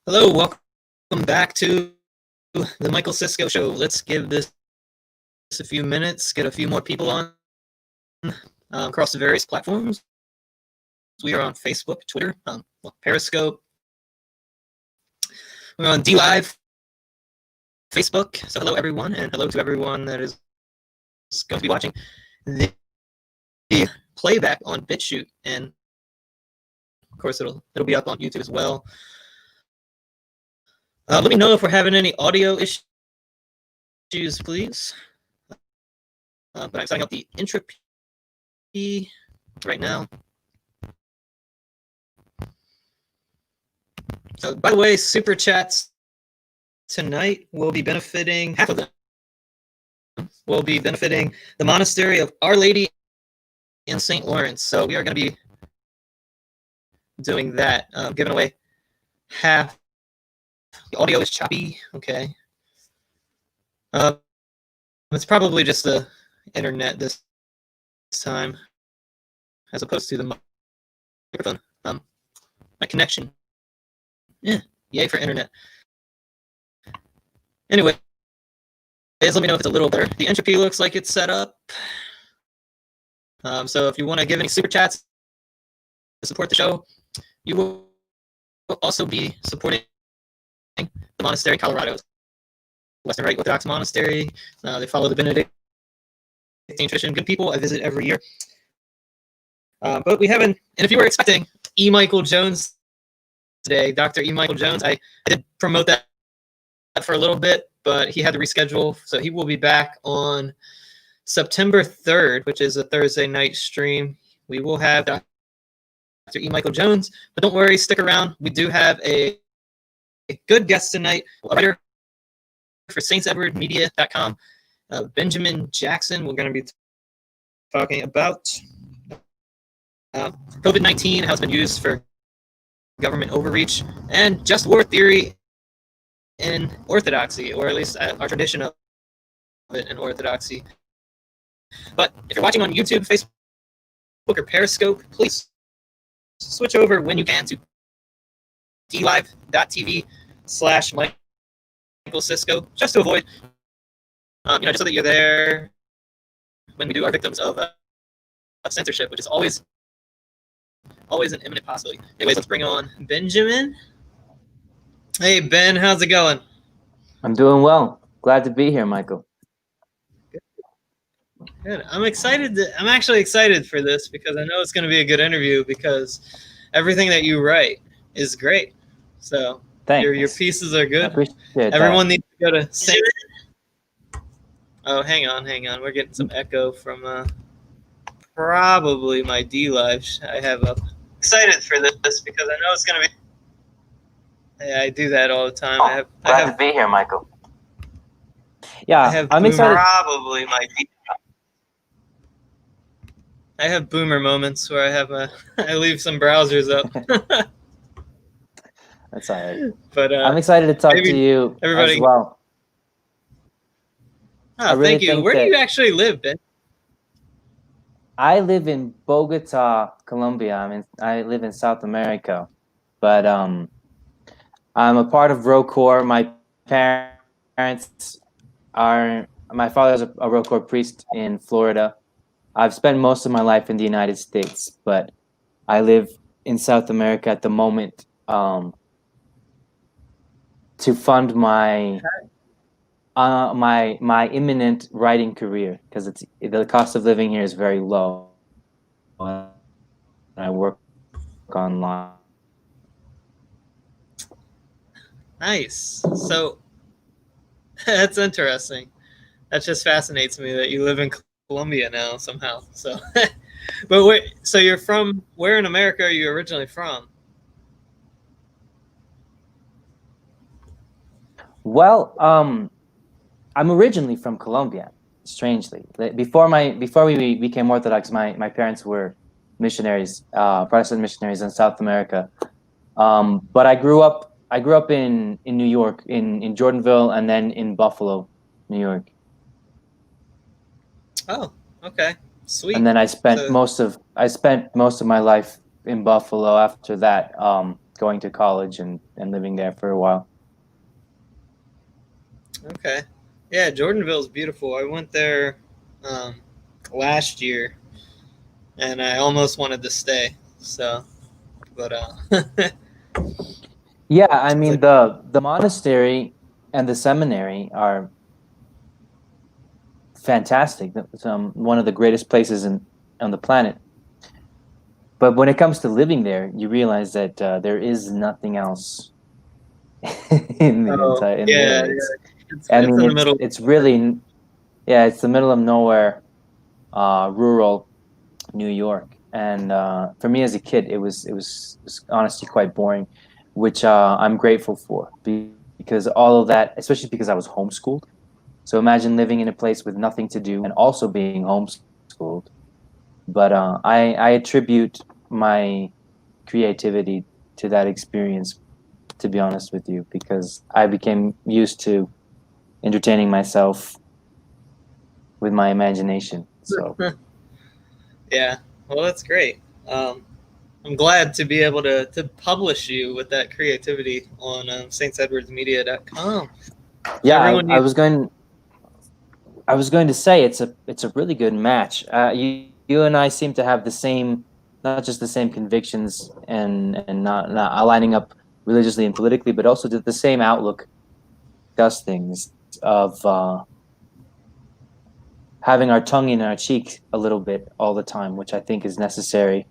Hello, welcome back to the Michael Sisco Show. Let's give this a few minutes, get a few more people on across the various platforms. We are on Facebook, Twitter, Periscope. We're on DLive, Facebook. So hello, everyone, and hello to everyone that is going to be watching the playback on BitChute, and of course it'll be up on YouTube as well. Let me know if we're having any audio issues, please. But I'm setting up the intro right now. So, by the way, super chats tonight will be benefiting, half of them will be benefiting the monastery of Our Lady in St. Lawrence. So we are going to be doing that, giving away half. The audio is choppy. Okay. It's probably just the internet this time, as opposed to the microphone. My connection. Yeah, yay for internet. Anyway, let me know if it's a little better. The entropy looks like it's set up. So if you want to give any super chats to support the show, you will also be supporting the monastery, Colorado's Western Rite Orthodox monastery. They follow the Benedictine tradition. Good people. I visit every year. But we haven't, and if you were expecting E. Michael Jones today, Dr. E. Michael Jones, I did promote that for a little bit, but he had to reschedule. So he will be back on September 3rd, which is a Thursday night stream. We will have Dr. E. Michael Jones, but don't worry, stick around. We do have a good guest tonight, a writer for saintsedwardmedia.com, Benjamin Jackson. We're going to be talking about COVID-19, how it's been used for government overreach, and just war theory in Orthodoxy, or at least our tradition of it in Orthodoxy. But if you're watching on YouTube, Facebook, or Periscope, please switch over when you can to dlive.tv/Michael Sisco, just to avoid, just so that you're there when we do our victims of censorship, which is always an imminent possibility. Anyways, let's bring on Benjamin. Hey, Ben, how's it going? I'm doing well. Glad to be here, Michael. Good. I'm actually excited for this because I know it's going to be a good interview because everything that you write is great. So Thanks. Your pieces are good. I appreciate Everyone that. needs to go to Saint. Oh, hang on. We're getting some echo from probably my DLive I have up. Excited for this because I know it's going to be. Yeah, I do that all the time. Glad to be here, Michael. Yeah, I'm excited. Probably my. I have boomer moments where I leave some browsers up. That's all right. But I'm excited to talk to you as well. Oh, thank you. Where do you actually live, Ben? I live in Bogota, Colombia. I live in South America, but I'm a part of ROCOR. My father's a ROCOR priest in Florida. I've spent most of my life in the United States, but I live in South America at the moment to fund my my imminent writing career, because the cost of living here is very low. I work online. Nice. So that's interesting. That just fascinates me that you live in Colombia now somehow. So, but so you're from where in America are you originally from? Well, I'm originally from Colombia. Strangely, before we became Orthodox, my parents were missionaries, Protestant missionaries in South America. But I grew up in New York, in Jordanville, and then in Buffalo, New York. Oh, okay, sweet. And then I spent most of my life in Buffalo after that. going to college and living there for a while. Okay. Yeah, Jordanville's beautiful. I went there last year, and I almost wanted to stay. So, but Yeah, I it's mean like, the monastery and the seminary are fantastic. It's one of the greatest places on the planet. But when it comes to living there, you realize that there is nothing else in the oh entire in the yeah, area. I it's mean, in the middle. it's really, yeah, it's the middle of nowhere, rural New York. And for me as a kid, it was honestly quite boring, which I'm grateful for because all of that, especially because I was homeschooled. So imagine living in a place with nothing to do and also being homeschooled. But I attribute my creativity to that experience, to be honest with you, because I became used to entertaining myself with my imagination. So Yeah, well, that's great. I'm glad to be able to publish you with that creativity on saintsedwardsmedia.com. yeah, Everyone needs. I was going to say it's a really good match. You and I seem to have the same, not just the same convictions and not aligning up religiously and politically, but also the same outlook, discuss things of having our tongue in our cheek a little bit all the time, which I think is necessary.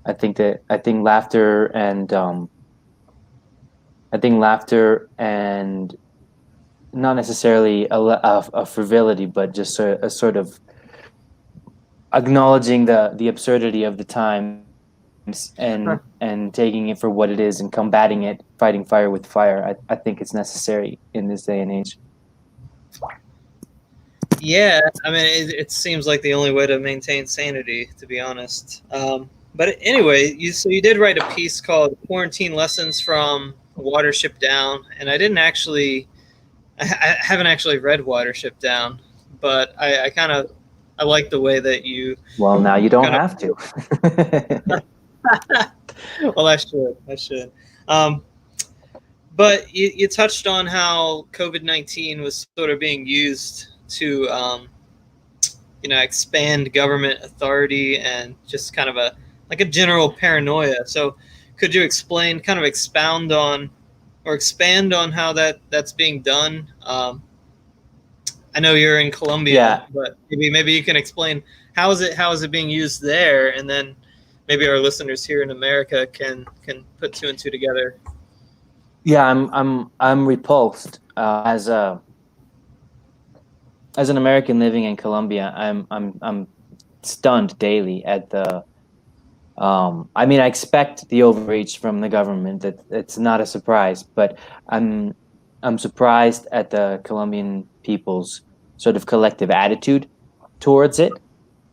I think laughter and not necessarily a frivolity, but just a sort of acknowledging the absurdity of the times and taking it for what it is and combating it, fighting fire with fire. I think it's necessary in this day and age. Yeah, I mean, it seems like the only way to maintain sanity, to be honest. But anyway, you did write a piece called "Quarantine Lessons from Watership Down," and I haven't actually read Watership Down, but I kind of I like the way that you Well, now you don't kind have to. of. Well, I should. Um, but you touched on how COVID-19 was sort of being used to expand government authority and just kind of a general paranoia. So could you kind of expound on or expand on how that's being done? I know you're in Colombia, Yeah, but maybe you can explain how is it being used there, and then maybe our listeners here in America can put two and two together. yeah. I'm repulsed as an American living in Colombia. I'm stunned daily at the. I mean, I expect the overreach from the government. That it's not a surprise, but I'm I'm surprised at the Colombian people's sort of collective attitude towards it,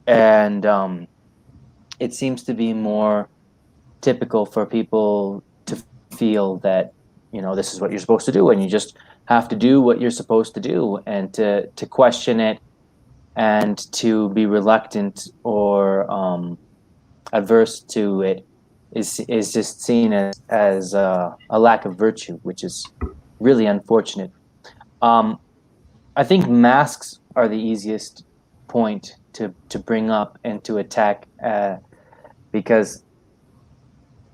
and it seems to be more typical for people to feel that this is what you're supposed to do, and you just have to do what you're supposed to do, and to question it and to be reluctant or adverse to it is just seen as a lack of virtue, which is really unfortunate. Um, I think masks are the easiest point to bring up and to attack because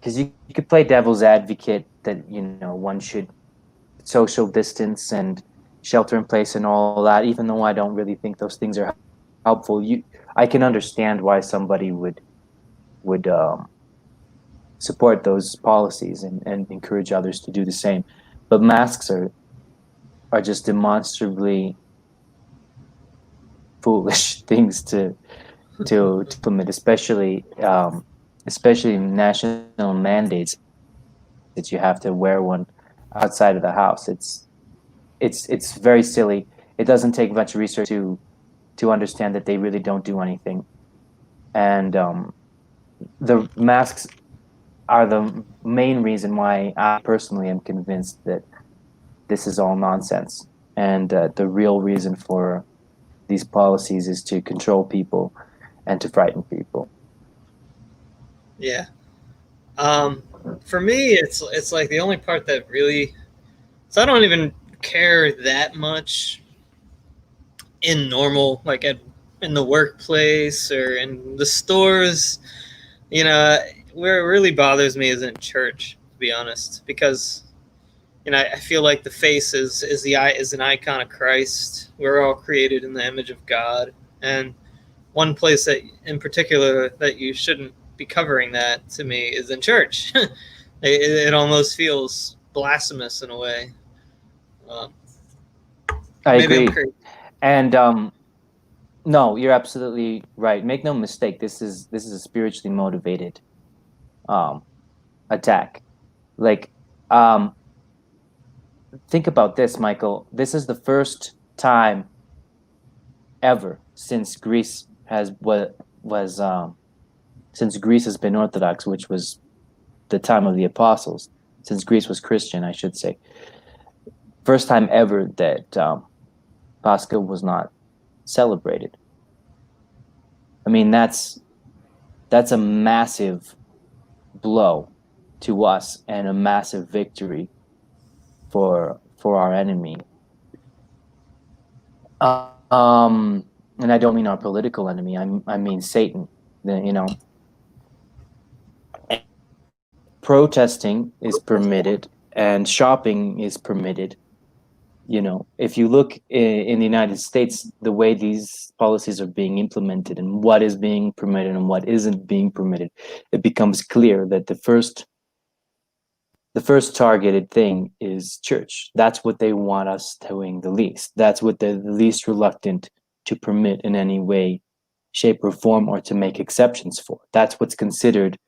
you could play devil's advocate that one should social distance and shelter in place and all that. Even though I don't really think those things are helpful, I can understand why somebody would support those policies and encourage others to do the same. But masks are just demonstrably foolish things to implement, especially national mandates that you have to wear one outside of the house. It's very silly. It doesn't take much research to understand that they really don't do anything, and the masks are the main reason why I personally am convinced that this is all nonsense, and the real reason for these policies is to control people and to frighten people. Yeah. Um, For me, it's like the only part that really. So I don't even care that much in normal, like in the workplace or in the stores. You know, where it really bothers me is in church, to be honest, because I feel like the face is an icon of Christ. We're all created in the image of God, and one place that in particular that you shouldn't be covering that to me is in church. It almost feels blasphemous in a way. Um, I maybe I'm agree. crazy. And no, you're absolutely right. Make no mistake, this is a spiritually motivated um attack. Like, um think about this, Michael. This is the first time ever since Greece has what was since Greece has been Orthodox, which was the time of the apostles, since Greece was Christian, I should say. First time ever that Pascha was not celebrated. I mean, that's a massive blow to us and a massive victory for our enemy. And I don't mean our political enemy. I mean Satan. You know, protesting is permitted and shopping is permitted. You know, if you look in the United States, the way these policies are being implemented and what is being permitted and what isn't being permitted, it becomes clear that the first targeted thing is church. That's what they want us doing the least. That's what they're the least reluctant to permit in any way, shape, or form, or to make exceptions for. That's what's considered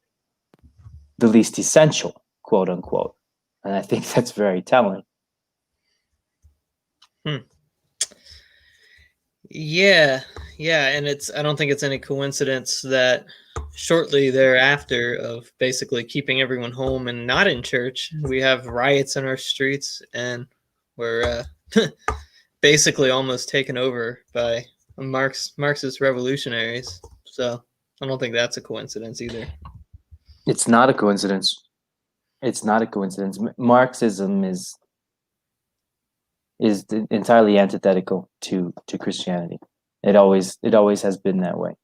the least essential, quote unquote. And I think that's very telling. Hmm. Yeah, yeah, and I don't think it's any coincidence that shortly thereafter of basically keeping everyone home and not in church, we have riots in our streets, and we're basically almost taken over by Marxist revolutionaries. So I don't think that's a coincidence either. It's not a coincidence. It's not a coincidence. Marxism is entirely antithetical to Christianity. It always has been that way.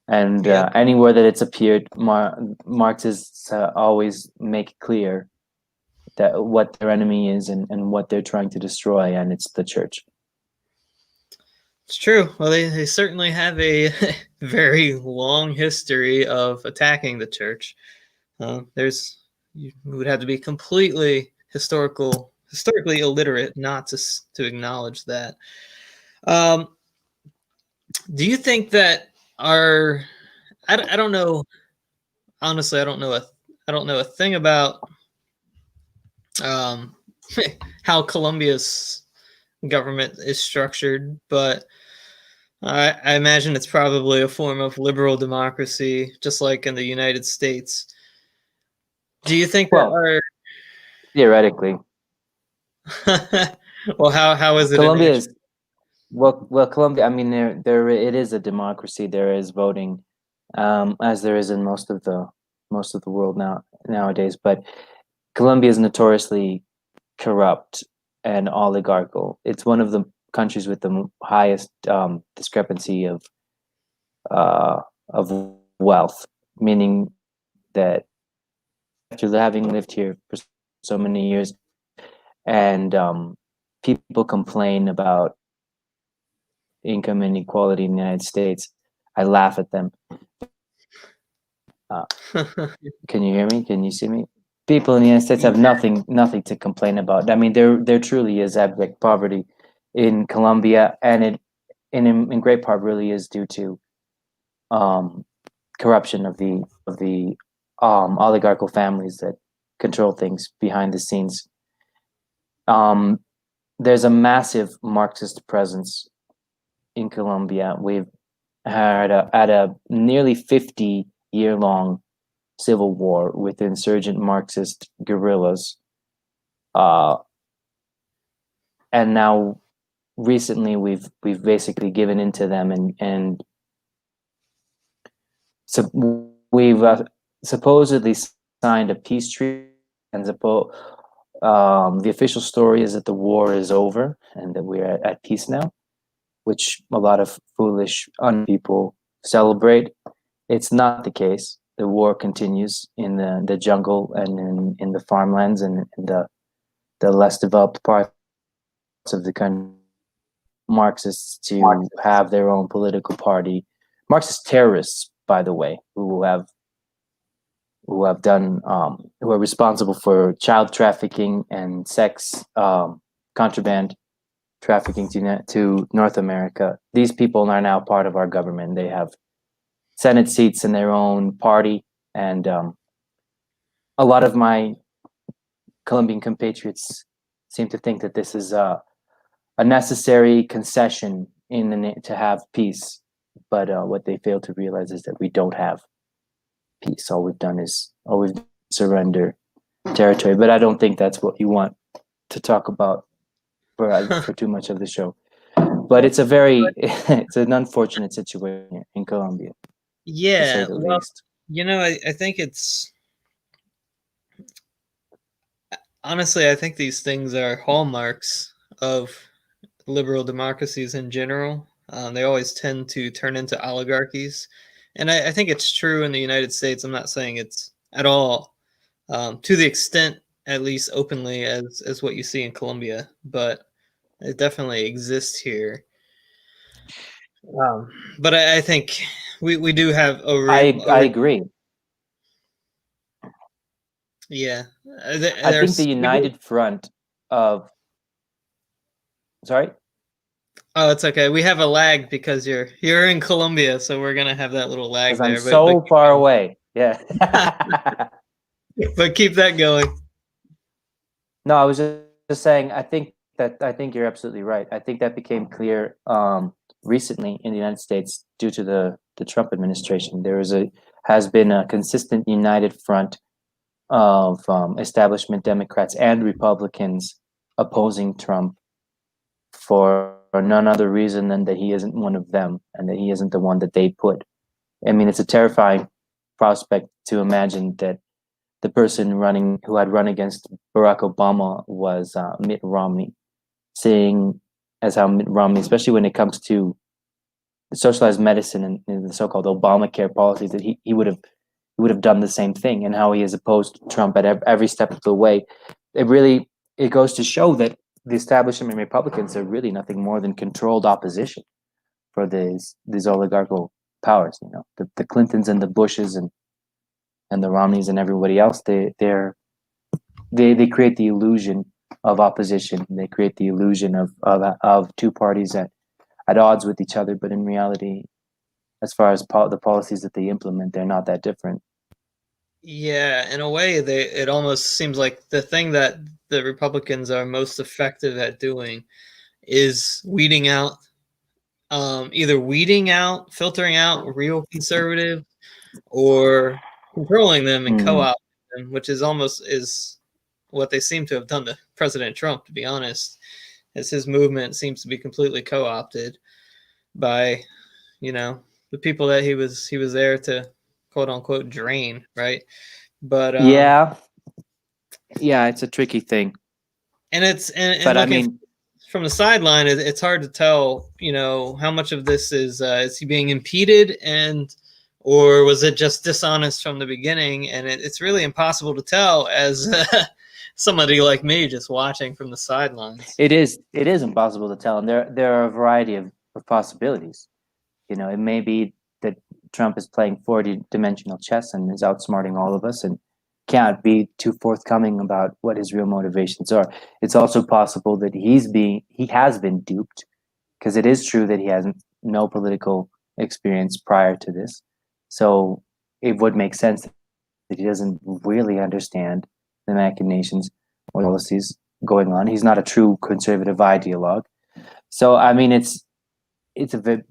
And Yep. anywhere that it's appeared, Marxists always make clear that what their enemy is and what they're trying to destroy, and it's the church. It's true. Well, they certainly have a very long history of attacking the church. There's you would have to be completely historically illiterate not to acknowledge that. Um, do you think that our I don't know, honestly, I don't know a thing about um, how Colombia's government is structured, but I imagine it's probably a form of liberal democracy, just like in the United States. Do you think that Well, theoretically, well, how is it in Colombia actual? is well, Colombia. I mean, there it is a democracy. There is voting, as there is in most of the world nowadays. But Colombia is notoriously corrupt and oligarchical. It's one of the countries with the highest discrepancy uh, of wealth, meaning that after having lived here for so many years, and people complain about income inequality in the United States, I laugh at them. Uh, can you hear me? Can you see me? People in the United States have nothing to complain about. I mean, there truly is abject poverty in Colombia, and it in great part really is due to um, corruption of the oligarchical families that control things behind the scenes. Um, there's a massive Marxist presence in Colombia. We've had a nearly 50-year-long civil war with insurgent Marxist guerrillas, uh, and now recently we've basically given into them, and so we've supposedly signed a peace treaty, and the official story is that the war is over and that we're at peace now, which a lot of foolish people celebrate. It's not the case. The war continues in the jungle and in the farmlands and in the less developed parts of the country. Marxists to have their own political party. Marxist terrorists, by the way, who are responsible for child trafficking and sex contraband trafficking to North America. These people are now part of our government. They have Senate seats in their own party, and a lot of my Colombian compatriots seem to think that this is a necessary concession to have peace. But what they fail to realize is that we don't have peace. All we've done is surrender territory. But I don't think that's what you want to talk about for too much of the show. But it's it's an unfortunate situation in Colombia. Yeah, to say the least. I think it's honestly, I think these things are hallmarks of liberal democracies in general. They always tend to turn into oligarchies, and I think it's true in the United States. I'm not saying it's at all to the extent, at least openly, as what you see in Colombia, but it definitely exists here. But I think we do have I agree. Yeah, I think the United Front of. Sorry. Oh, it's okay. We have a lag because you're in Colombia, so we're gonna have that little lag there. I'm so far away. Yeah. But keep that going. No, I was just saying. I think you're absolutely right. I think that became clear recently in the United States due to the Trump administration. There has been a consistent united front of establishment Democrats and Republicans opposing Trump for none other reason than that he isn't one of them and that he isn't the one that they put. I mean, it's a terrifying prospect to imagine that the person who had run against Barack Obama was Mitt Romney, seeing as how Mitt Romney, especially when it comes to socialized medicine and the so-called Obamacare policies, that he would have done the same thing, and how he has opposed Trump at every step of the way. It goes to show that the establishment Republicans are really nothing more than controlled opposition for these oligarchical powers. The Clintons and the Bushes and the Romneys and everybody else. They create the illusion of opposition. They create the illusion of two parties at odds with each other. But in reality, as far as the policies that they implement, they're not that different. Yeah, in a way, it almost seems like the thing that the Republicans are most effective at doing is weeding out, filtering out real conservative, or controlling them and co-opting them, which is what they seem to have done to President Trump, to be honest, as his movement seems to be completely co-opted by, the people that he was there to quote unquote drain, right? But yeah, it's a tricky thing. And but I mean, from the sideline, it's hard to tell, how much of this is he being impeded or was it just dishonest from the beginning? And it's really impossible to tell as somebody like me just watching from the sidelines. It is impossible to tell, and there are a variety of possibilities. It may be that Trump is playing 4-dimensional chess and is outsmarting all of us and can't be too forthcoming about what his real motivations are. It's also possible that he has been duped, because it is true that he has no political experience prior to this. So it would make sense that he doesn't really understand the machinations or policies going on. He's not a true conservative ideologue. So I mean, it's an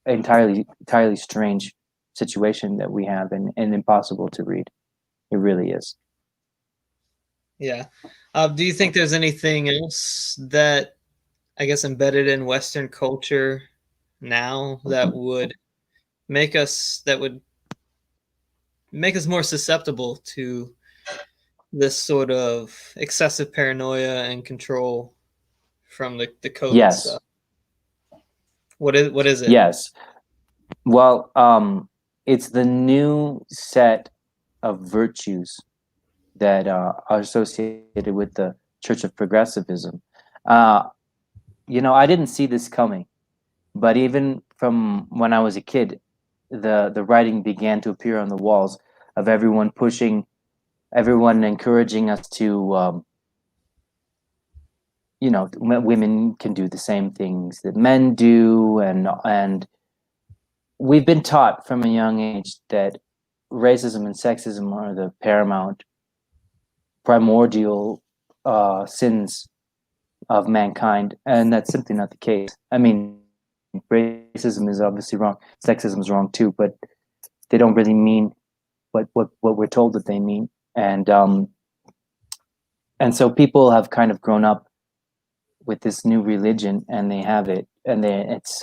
entirely strange situation that we have, and impossible to read. It really is. Yeah. Do you think there's anything else that, I guess, embedded in Western culture now that would make make us more susceptible to this sort of excessive paranoia and control from the COVID Yes. stuff. What is it? Yes. Well, it's the new set of virtues that are associated with the Church of Progressivism. I didn't see this coming, but even from when I was a kid, the writing began to appear on the walls of everyone encouraging us to, women can do the same things that men do, and we've been taught from a young age that racism and sexism are the paramount, primordial sins of mankind, and that's simply not the case. I mean, racism is obviously wrong, sexism is wrong too, but they don't really mean what we're told that they mean, and so people have kind of grown up with this new religion, and they have it, and it's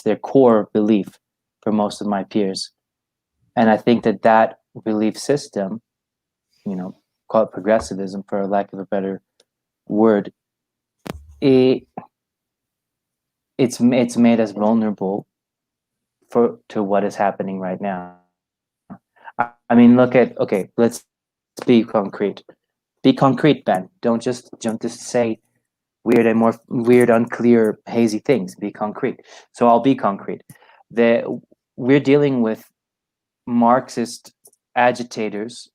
their core belief for most of my peers, and I think that belief system, call it progressivism for lack of a better word, it's made us vulnerable to what is happening right now. I mean, let's be concrete. Be concrete, Ben. Don't just say weird, unclear, hazy things. Be concrete. So I'll be concrete. We're dealing with Marxist agitators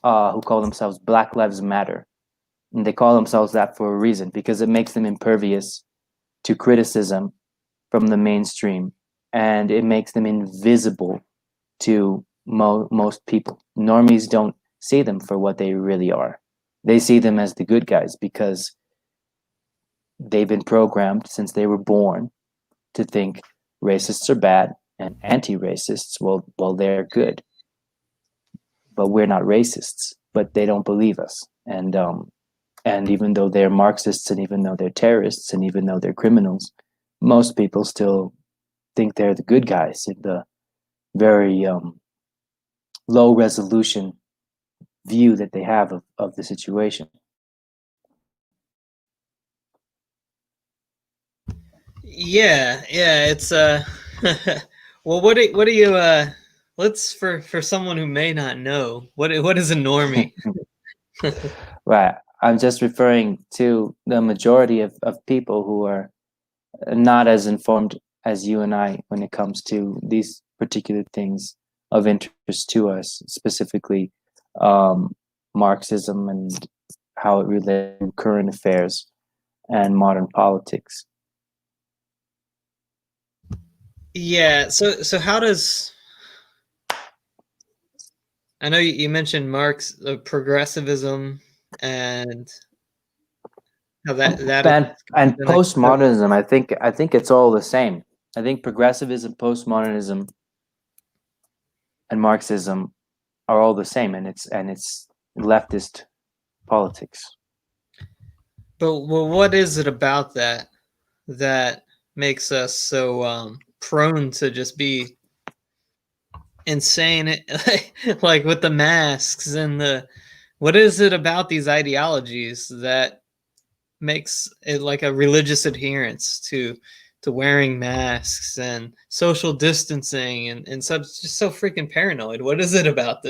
who call themselves Black Lives Matter. And they call themselves that for a reason, because it makes them impervious to criticism from the mainstream, and it makes them invisible to most people. Normies don't see them for what they really are. They see them as the good guys because they've been programmed since they were born to think racists are bad and anti-racists, well, they're good. But we're not racists, but they don't believe us. And even though they're Marxists, and even though they're terrorists, and even though they're criminals, most people still think they're the good guys in the very low resolution view that they have of the situation. Yeah, it's well, what do you let's for someone who may not know, what is a normie? Right. I'm just referring to the majority of people who are not as informed as you and I when it comes to these particular things of interest to us, specifically Marxism and how it relates to current affairs and modern politics. Yeah, so how does, I know you mentioned Marx, progressivism, and how that and postmodernism. I think it's all the same. I think progressivism, postmodernism, and Marxism are all the same, and it's leftist politics. But what is it about that makes us so prone to just be insane, like with the masks and what is it about these ideologies that makes it like a religious adherence to wearing masks and social distancing and such, just so freaking paranoid? What is it about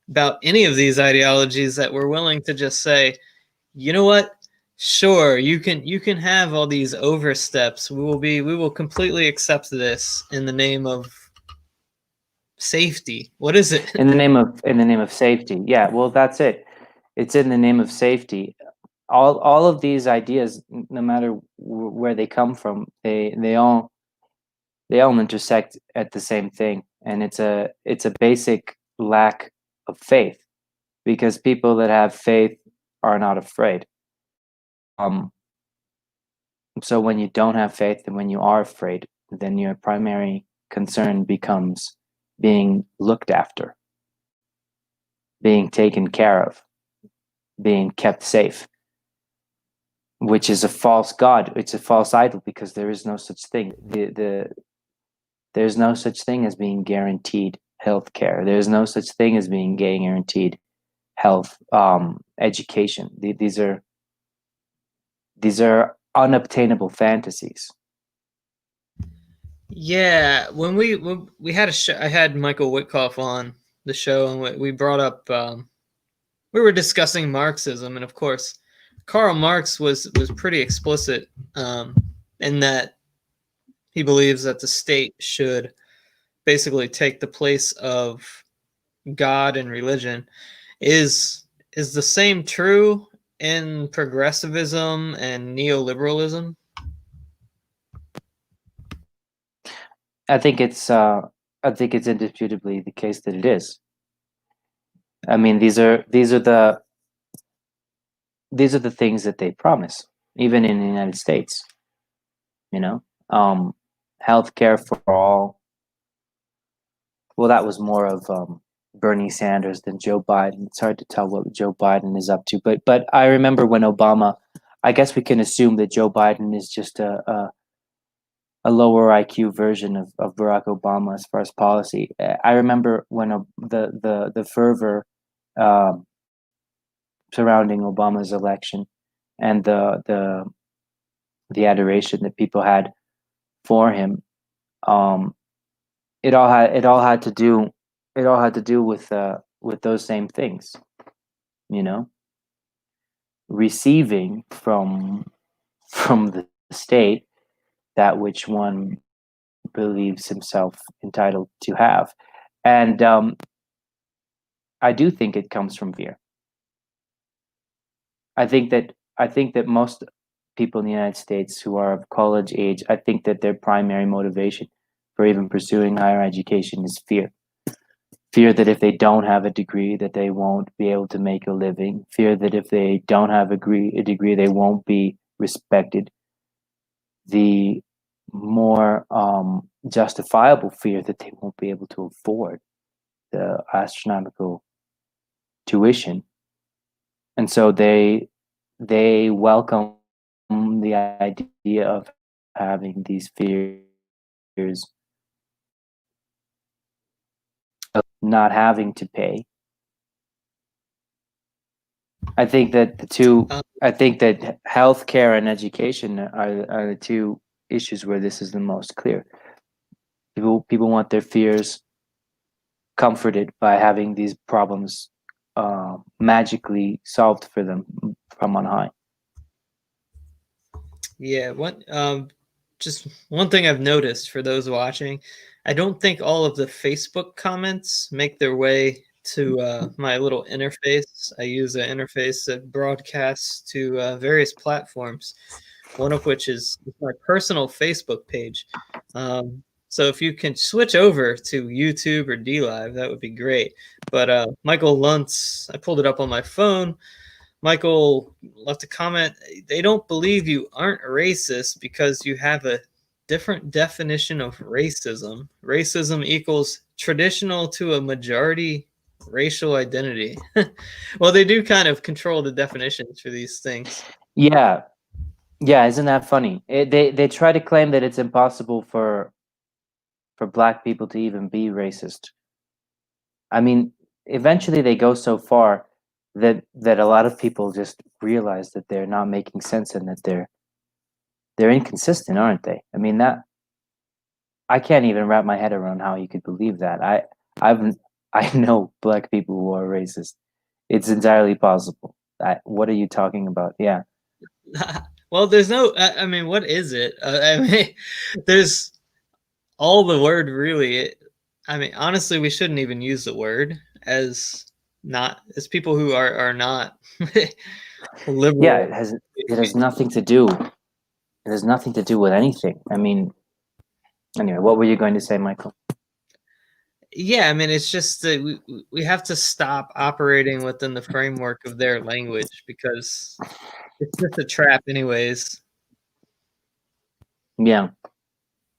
about any of these ideologies that we're willing to just say, you know what, sure, you can have all these oversteps, we will completely accept this in the name of safety? What is it? In the name of safety. Yeah, well, that's it. It's in the name of safety. All of these ideas, no matter where they come from, they all intersect at the same thing, and it's a basic lack of faith, because people that have faith are not afraid. So when you don't have faith, and when you are afraid, then your primary concern becomes being looked after, being taken care of, being kept safe, which is a false god. It's a false idol, because there is no such thing. There's no such thing as being guaranteed health care. There's no such thing as being guaranteed health education. These are unobtainable fantasies. Yeah, when we had a show, I had Michael Witkoff on the show, and we brought up we were discussing Marxism, and of course, Karl Marx was pretty explicit in that he believes that the state should basically take the place of God and religion. Is the same true in progressivism and neoliberalism? I think it's indisputably the case that it is. I mean, these are the things that they promise, even in the United States. You know, healthcare for all. Well, that was more of Bernie Sanders than Joe Biden. It's hard to tell what Joe Biden is up to, but I remember when Obama. I guess we can assume that Joe Biden is just a lower IQ version of Barack Obama as far as policy. I remember when the fervor surrounding Obama's election and the adoration that people had for him. It all had to do with those same things, you know, receiving from the state that which one believes himself entitled to have. And I do think it comes from fear. I think that most people in the United States who are of college age, I think that their primary motivation for even pursuing higher education is fear. Fear that if they don't have a degree, that they won't be able to make a living. Fear that if they don't have a degree, they won't be respected. The more justifiable fear that they won't be able to afford the astronomical tuition, and so they welcome the idea of having these fears of not having to pay. I think that healthcare and education are the two issues where this is the most clear. People want their fears comforted by having these problems magically solved for them from on high. Yeah, just one thing I've noticed for those watching, I don't think all of the Facebook comments make their way to my little interface. I use an interface that broadcasts to various platforms, one of which is my personal Facebook page. So if you can switch over to YouTube or DLive, that would be great. But Michael Luntz, I pulled it up on my phone. Michael left a comment. They don't believe you aren't racist because you have a different definition of racism. Racism equals traditional to a majority racial identity. Well, they do kind of control the definitions for these things. Yeah, isn't that funny? They try to claim that it's impossible for Black people to even be racist. I mean, eventually they go so far that a lot of people just realize that they're not making sense and that they're inconsistent, aren't they? I mean, that I can't even wrap my head around how you could believe that. I know Black people who are racist. It's entirely possible. What are you talking about? Yeah. Well, there's no. I mean, what is it? I mean, there's all the word really. I mean, honestly, we shouldn't even use the word as people who are not liberal. Yeah, it has nothing to do. It has nothing to do with anything. I mean, anyway, what were you going to say, Michael? Yeah, I mean, it's just that we have to stop operating within the framework of their language because it's just a trap, anyways. Yeah.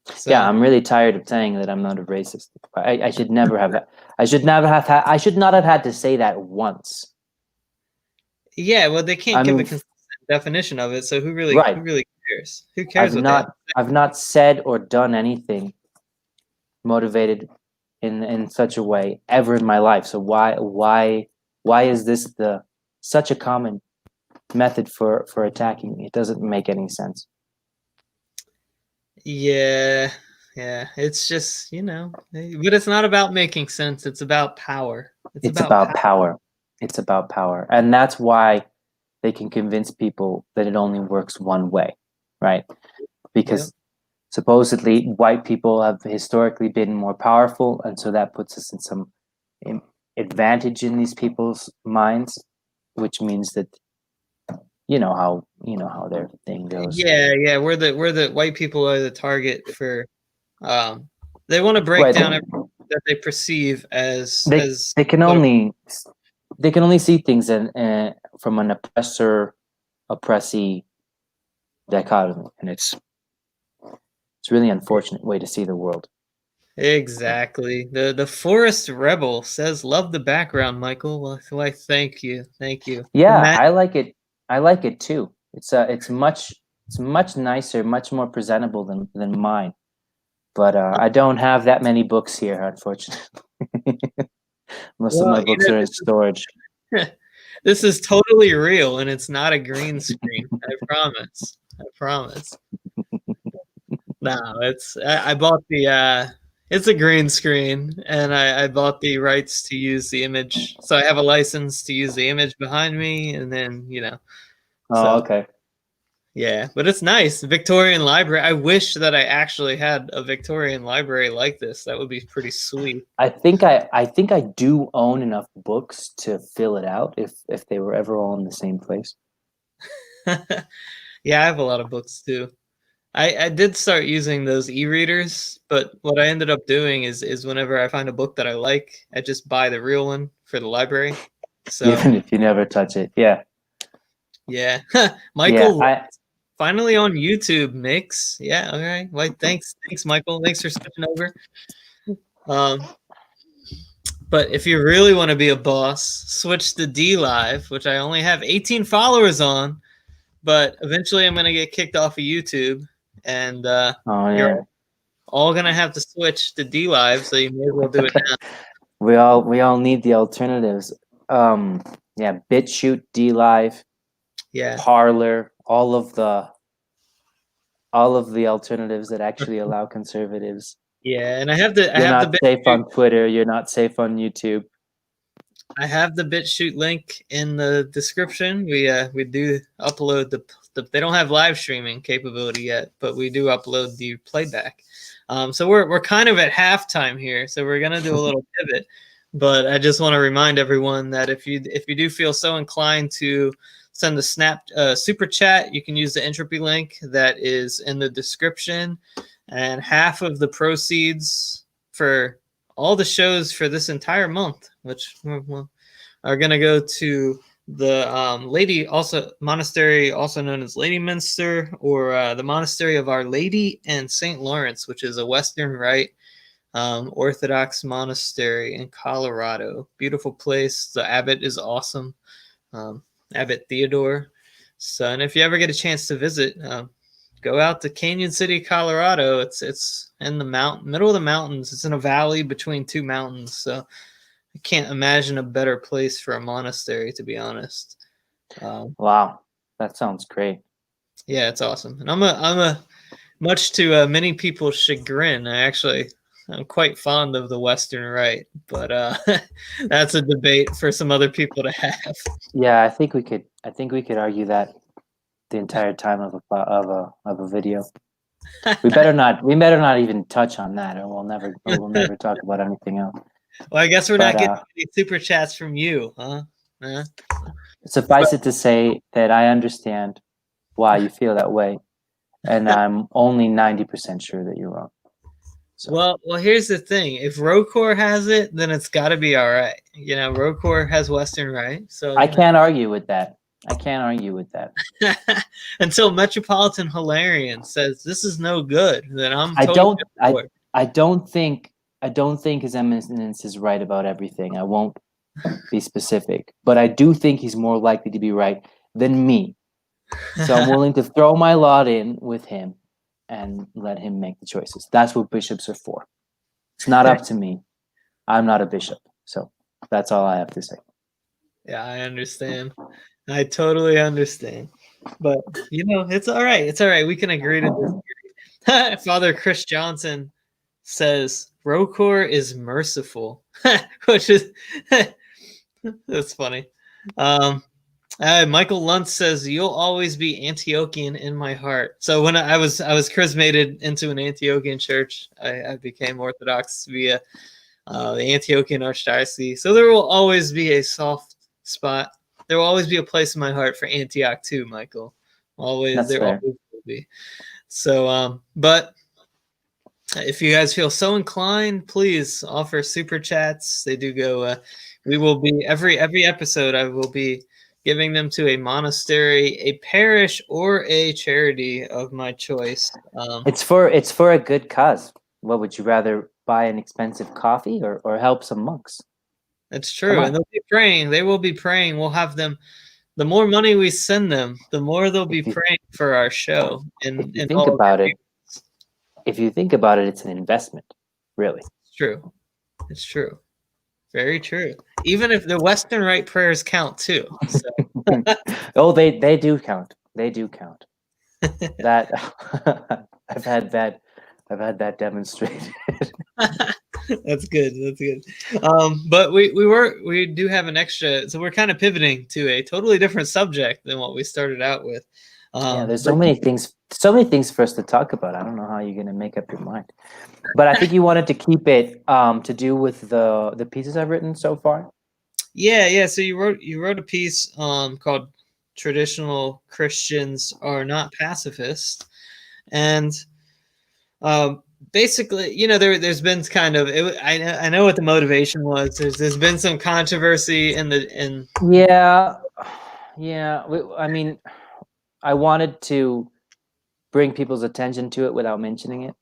So, yeah, I'm really tired of saying that I'm not a racist. I should never have. I should not have had to say that once. Yeah, well, they can't give a consistent definition of it, so who really cares? Who cares? I've not said or done anything motivated in such a way ever in my life. So why is this such a common method for attacking me? It doesn't make any sense. Yeah, yeah. It's just, but it's not about making sense. It's about power. It's about power. It's about power. And that's why they can convince people that it only works one way, right? Because supposedly white people have historically been more powerful, and so that puts us in some advantage in these people's minds, which means that you know how their thing goes. Yeah. We're the white people are the target for. They want to break down everything that they perceive as they can only see things from an oppressee dichotomy, and it's really unfortunate way to see the world. Exactly. The Forest Rebel says, "Love the background, Michael." Well, why? Thank you. Yeah, I like it. I like it too. It's much nicer, much more presentable than mine. But I don't have that many books here, unfortunately. Most of my books are in storage. This is totally real, and it's not a green screen. I promise. No, I bought the it's a green screen, and I bought the rights to use the image. So I have a license to use the image behind me, and then, Oh, okay. Yeah, but it's nice. Victorian library. I wish that I actually had a Victorian library like this. That would be pretty sweet. I think I do own enough books to fill it out if they were ever all in the same place. Yeah, I have a lot of books too. I did start using those e-readers, but what I ended up doing is whenever I find a book that I like, I just buy the real one for the library. So even if you never touch it, yeah. Michael, finally on YouTube, Mix. Yeah, all right. Well, thanks, Michael. Thanks for switching over. But if you really want to be a boss, switch to D Live, which I only have 18 followers on. But eventually, I'm gonna get kicked off of YouTube, and you're all gonna have to switch to D Live. So you may as well do it now. We all need the alternatives. Yeah, BitChute, D Live, Parler, all of the alternatives that actually allow conservatives. Yeah, and I have the you're not safe on Twitter. You're not safe on YouTube. I have the BitChute link in the description. We do upload the they don't have live streaming capability yet, but we do upload the playback. So we're kind of at halftime here, so we're gonna do a little pivot. But I just want to remind everyone that if you do feel so inclined to send the super chat, you can use the Entropy link that is in the description, and half of the proceeds for all the shows for this entire month, which are going to go to the monastery, also known as Lady Minster, or the Monastery of Our Lady and St. Lawrence, which is a Western Rite Orthodox monastery in Colorado. Beautiful place. The abbot is awesome, Abbot Theodore. So, and if you ever get a chance to visit, go out to Canyon City, Colorado. It's in the middle of the mountains. It's in a valley between two mountains. So I can't imagine a better place for a monastery, to be honest. Wow, that sounds great. Yeah, it's awesome. And I'm a much to many people's chagrin, I'm quite fond of the Western Rite, but that's a debate for some other people to have. Yeah, I think we could argue that the entire time of a video. We better not even touch on that, or we'll never talk about anything else. Well, I guess we're not getting any super chats from you, huh? Suffice it to say that I understand why you feel that way, and I'm only 90% sure that you're wrong. So. Well, here's the thing: if Rocor has it, then it's got to be all right. Rocor has Western Rite, so I can't argue with that. Until Metropolitan Hilarion says this is no good, then I don't think His Eminence is right about everything. I won't be specific, but I do think he's more likely to be right than me. So I'm willing to throw my lot in with him and let him make the choices. That's what bishops are for. It's not up to me. I'm not a bishop. So that's all I have to say. Yeah, I understand. I totally understand. But it's all right. It's all right. We can agree to disagree. Father Chris Johnson says Rocor is merciful, which is that's funny. Michael Luntz says you'll always be Antiochian in my heart. So when I was chrismated into an Antiochian church, I became Orthodox via the Antiochian Archdiocese. So there will always be a soft spot. There will always be a place in my heart for Antioch too, Michael. Always, That's there fair. always will be. So, but if you guys feel so inclined, please offer super chats. They do go. We will be every episode. I will be giving them to a monastery, a parish, or a charity of my choice. It's for a good cause. What would you rather, buy an expensive coffee or help some monks? That's Come true, on. and they'll be praying. They will be praying. We'll have them. The more money we send them, the more they'll be If you, praying for our show and if you think all of about your it, it's an investment, really. It's true. It's true. Very true. Even if the Western Rite prayers count too. So. Oh, they do count. They do count. That I've had that demonstrated. That's good. That's good. But we do have an extra, so we're kind of pivoting to a totally different subject than what we started out with. Yeah, there's so many things for us to talk about. I don't know how you're gonna make up your mind. But I think you wanted to keep it to do with the pieces I've written so far. Yeah. So you wrote a piece called "Traditional Christians Are Not Pacifist," and basically, there's been kind of I know what the motivation was. There's been some controversy in. Yeah. I mean, I wanted to bring people's attention to it without mentioning it.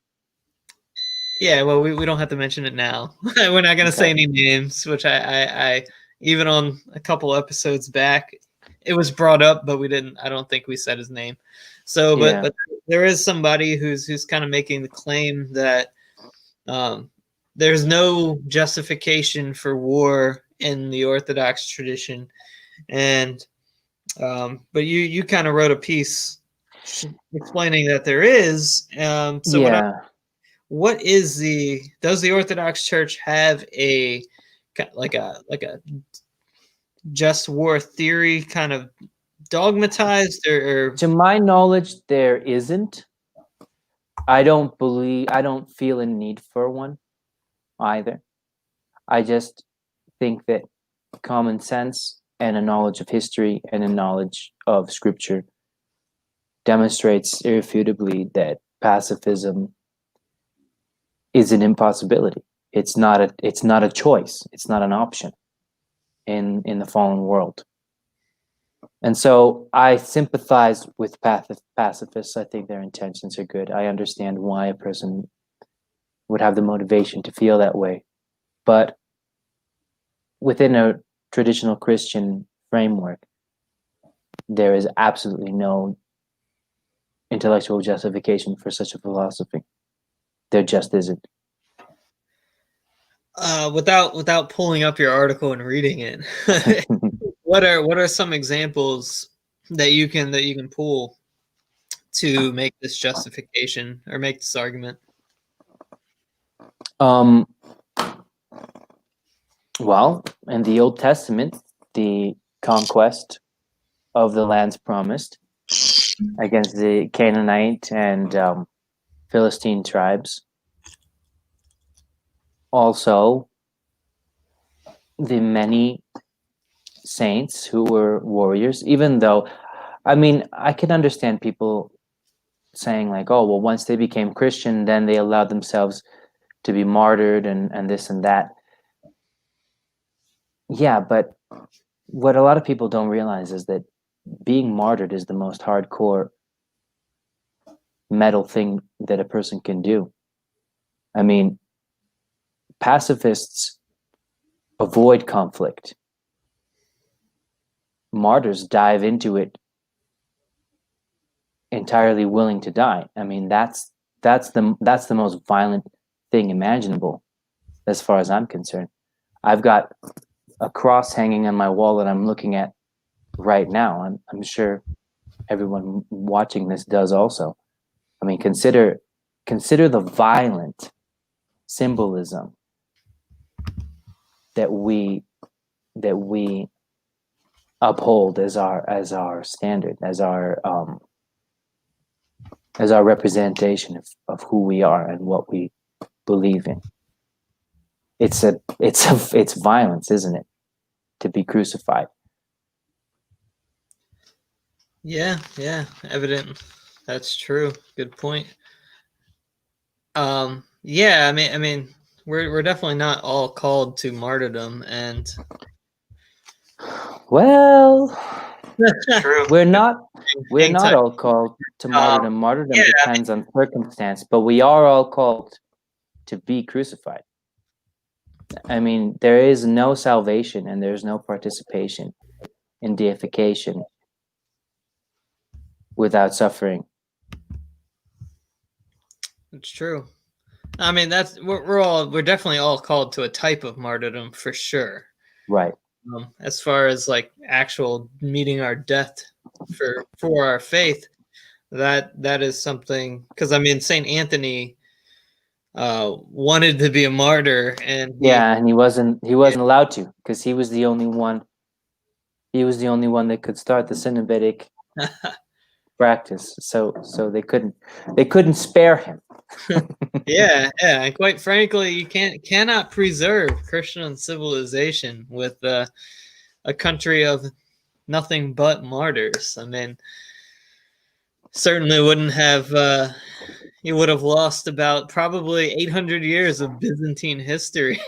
Yeah, well, we don't have to mention it now. We're not going to say any names, which I even on a couple episodes back, it was brought up, but we didn't. I don't think we said his name. So, but there is somebody who's kind of making the claim that there's no justification for war in the Orthodox tradition, and but you kind of wrote a piece explaining that there is. So does the Orthodox Church have a just war theory kind of dogmatized or to my knowledge there isn't. I don't feel a need for one either. I just think that common sense and a knowledge of history and a knowledge of scripture demonstrates irrefutably that pacifism is an impossibility. It's not a choice. It's not an option in the fallen world. And so I sympathize with pacifists. I think their intentions are good. I understand why a person would have the motivation to feel that way. But within a traditional Christian framework, there is absolutely no intellectual justification for such a philosophy. There just isn't. Without pulling up your article and reading it, what are some examples that you can pull to make this justification or make this argument? Well, in the Old Testament, the conquest of the lands promised against the Canaanite and Philistine tribes. Also, the many saints who were warriors, even though, I mean, I can understand people saying like, oh, well, once they became Christian, then they allowed themselves to be martyred and this and that. Yeah, but what a lot of people don't realize is that being martyred is the most hardcore metal thing that a person can do. I mean, pacifists avoid conflict. Martyrs dive into it entirely willing to die. I mean, that's the most violent thing imaginable, as far as I'm concerned. I've got a cross hanging on my wall that I'm looking at right now. I'm sure everyone watching this does also. I mean, consider the violent symbolism that we uphold as our standard, as our representation of who we are and what we believe in. It's violence, isn't it, to be crucified? Yeah, evident. That's true. Good point. Yeah, I mean, we're definitely not all called to martyrdom, and well, true. we're not Hang all called to martyrdom. Martyrdom depends on circumstance, but we are all called to be crucified. I mean, there is no salvation and there's no participation in deification without suffering. It's true. I mean, we're definitely all called to a type of martyrdom for sure. Right. As far as like actual meeting our death for our faith, that is something, because I mean, Saint Anthony wanted to be a martyr, and and he wasn't allowed to, because he was the only one that could start the Synobetic practice. So they couldn't spare him. yeah, and quite frankly, you cannot preserve Christian civilization with a country of nothing but martyrs. I mean, certainly wouldn't have. You would have lost about probably 800 years of Byzantine history.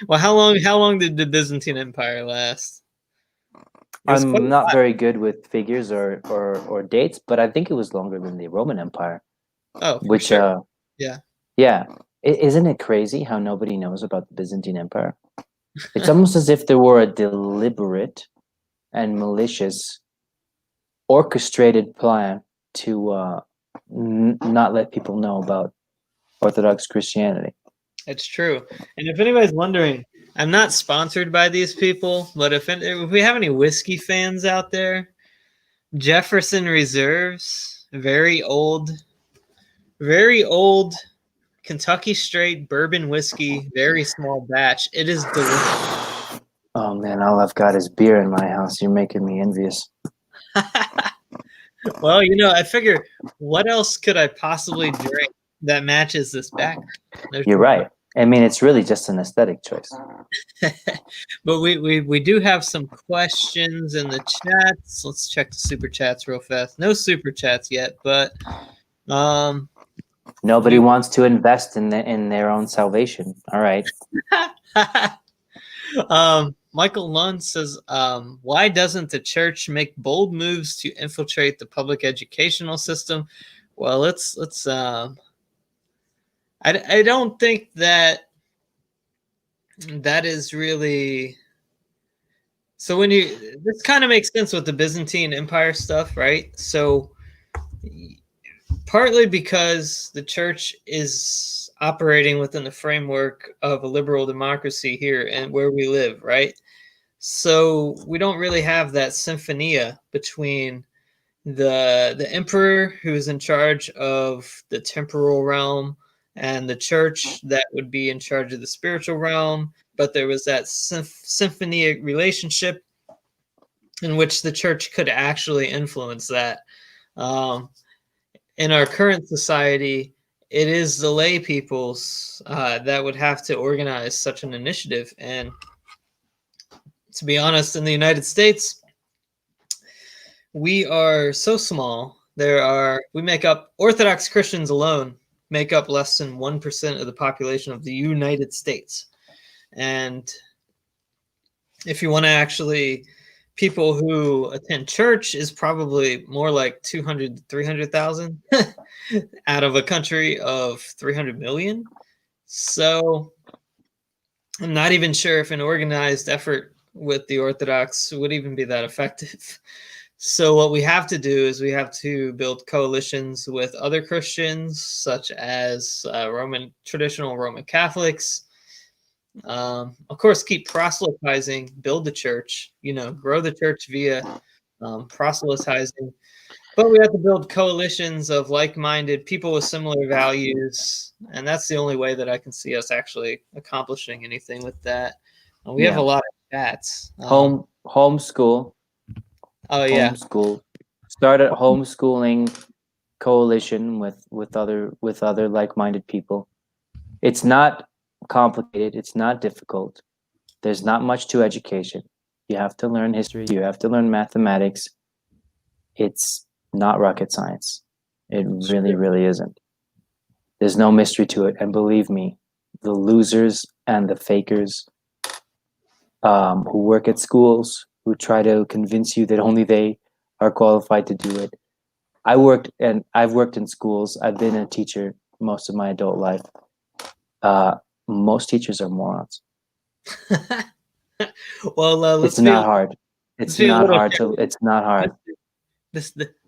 Well, how long did the Byzantine Empire last? I'm not very good with figures or dates, but I think it was longer than the Roman Empire. Oh, for sure. Yeah. Isn't it crazy how nobody knows about the Byzantine Empire? It's almost as if there were a deliberate and malicious, orchestrated plan to not let people know about Orthodox Christianity. It's true. And if anybody's wondering, I'm not sponsored by these people, but if we have any whiskey fans out there, Jefferson Reserves, very old Kentucky straight bourbon whiskey, very small batch. It is delicious. Oh man, all I've got is beer in my house. You're making me envious. Well, I figure, what else could I possibly drink that matches this back? You're right. I mean, it's really just an aesthetic choice. But we do have some questions in the chats. Let's check the super chats real fast. No super chats yet, but nobody wants to invest in their own salvation. All right. Michael Lund says, why doesn't the church make bold moves to infiltrate the public educational system? Well, I don't think that is really. So this kind of makes sense with the Byzantine Empire stuff, right? So partly because the church is operating within the framework of a liberal democracy here and where we live, right? So we don't really have that symphonia between the emperor, who's in charge of the temporal realm, and the church that would be in charge of the spiritual realm. But there was that symphony relationship in which the church could actually influence that. In our current society, it is the lay peoples that would have to organize such an initiative. And to be honest, in the United States, we are so small. Orthodox Christians alone make up less than 1% of the population of the United States. And if you want to actually, people who attend church is probably more like 200 to 300,000 out of a country of 300 million. So I'm not even sure if an organized effort with the Orthodox would even be that effective. So what we have to do is we have to build coalitions with other Christians, such as traditional Roman Catholics, Of course, keep proselytizing, build the church, grow the church via proselytizing. But we have to build coalitions of like-minded people with similar values, and that's the only way that I can see us actually accomplishing anything with that. We have a lot of chats. Homeschool. Oh yeah. Homeschool. Start a homeschooling coalition with other like-minded people. It's not complicated. It's not difficult. There's not much to education. You have to learn history. You have to learn mathematics. It's not rocket science. It really, really isn't. There's no mystery to it. And believe me, the losers and the fakers who work at schools, who try to convince you that only they are qualified to do it. I've worked in schools. I've been a teacher most of my adult life. Most teachers are morons. Well, it's not hard. It's not hard. It's not hard.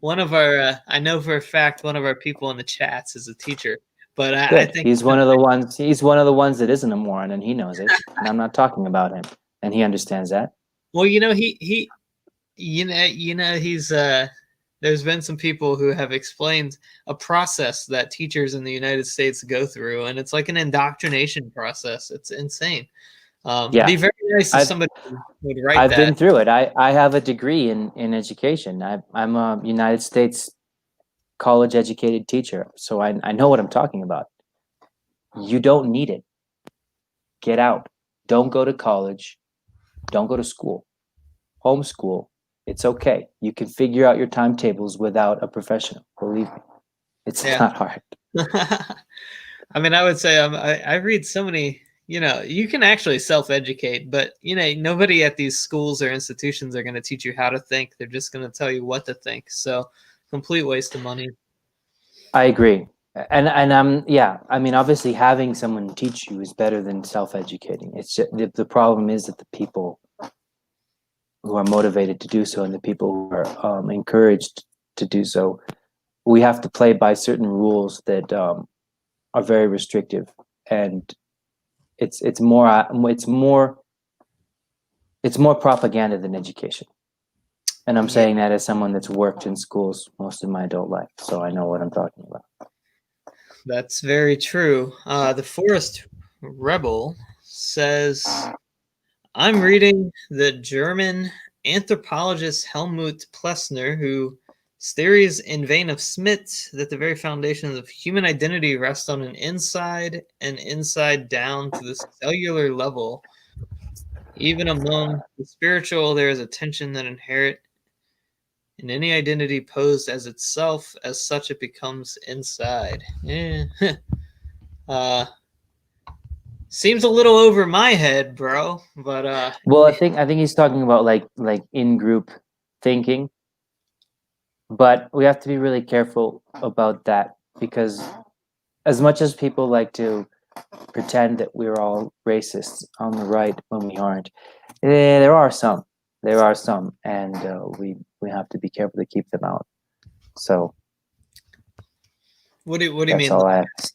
One of our, I know for a fact, one of our people in the chats is a teacher. But I think he's one of the ones. He's one of the ones that isn't a moron, and he knows it. And I'm not talking about him, and he understands that. Well, he's. There's been some people who have explained a process that teachers in the United States go through, and it's like an indoctrination process. It's insane. It'd be very nice if somebody would write that. I've been through it. I have a degree in education. I'm a United States college educated teacher, so I know what I'm talking about. You don't need it. Get out. Don't go to college. Don't go to school. Homeschool. It's okay. You can figure out your timetables without a professional. Believe me, it's not hard. I mean, I would say I read so many. You can actually self-educate, but nobody at these schools or institutions are going to teach you how to think. They're just going to tell you what to think. So, complete waste of money. I agree, and I mean, obviously, having someone teach you is better than self-educating. It's just, the problem is that the people who are motivated to do so and the people who are encouraged to do so, we have to play by certain rules that are very restrictive, and it's more propaganda than education. And I'm saying that as someone that's worked in schools most of my adult life, so I know what I'm talking about. That's very true. The Forest Rebel says, I'm reading the German anthropologist Helmut Plessner, whose theories in vein of Schmidt that the very foundations of human identity rest on an inside and inside down to the cellular level. Even among the spiritual, there is a tension that inherent in any identity posed as itself. As such, it becomes inside. Seems a little over my head, bro. But well, I think he's talking about like in group thinking, but we have to be really careful about that, because as much as people like to pretend that we're all racists on the right when we aren't, there are some, and we have to be careful to keep them out. So, what do you mean? That's all I have to say.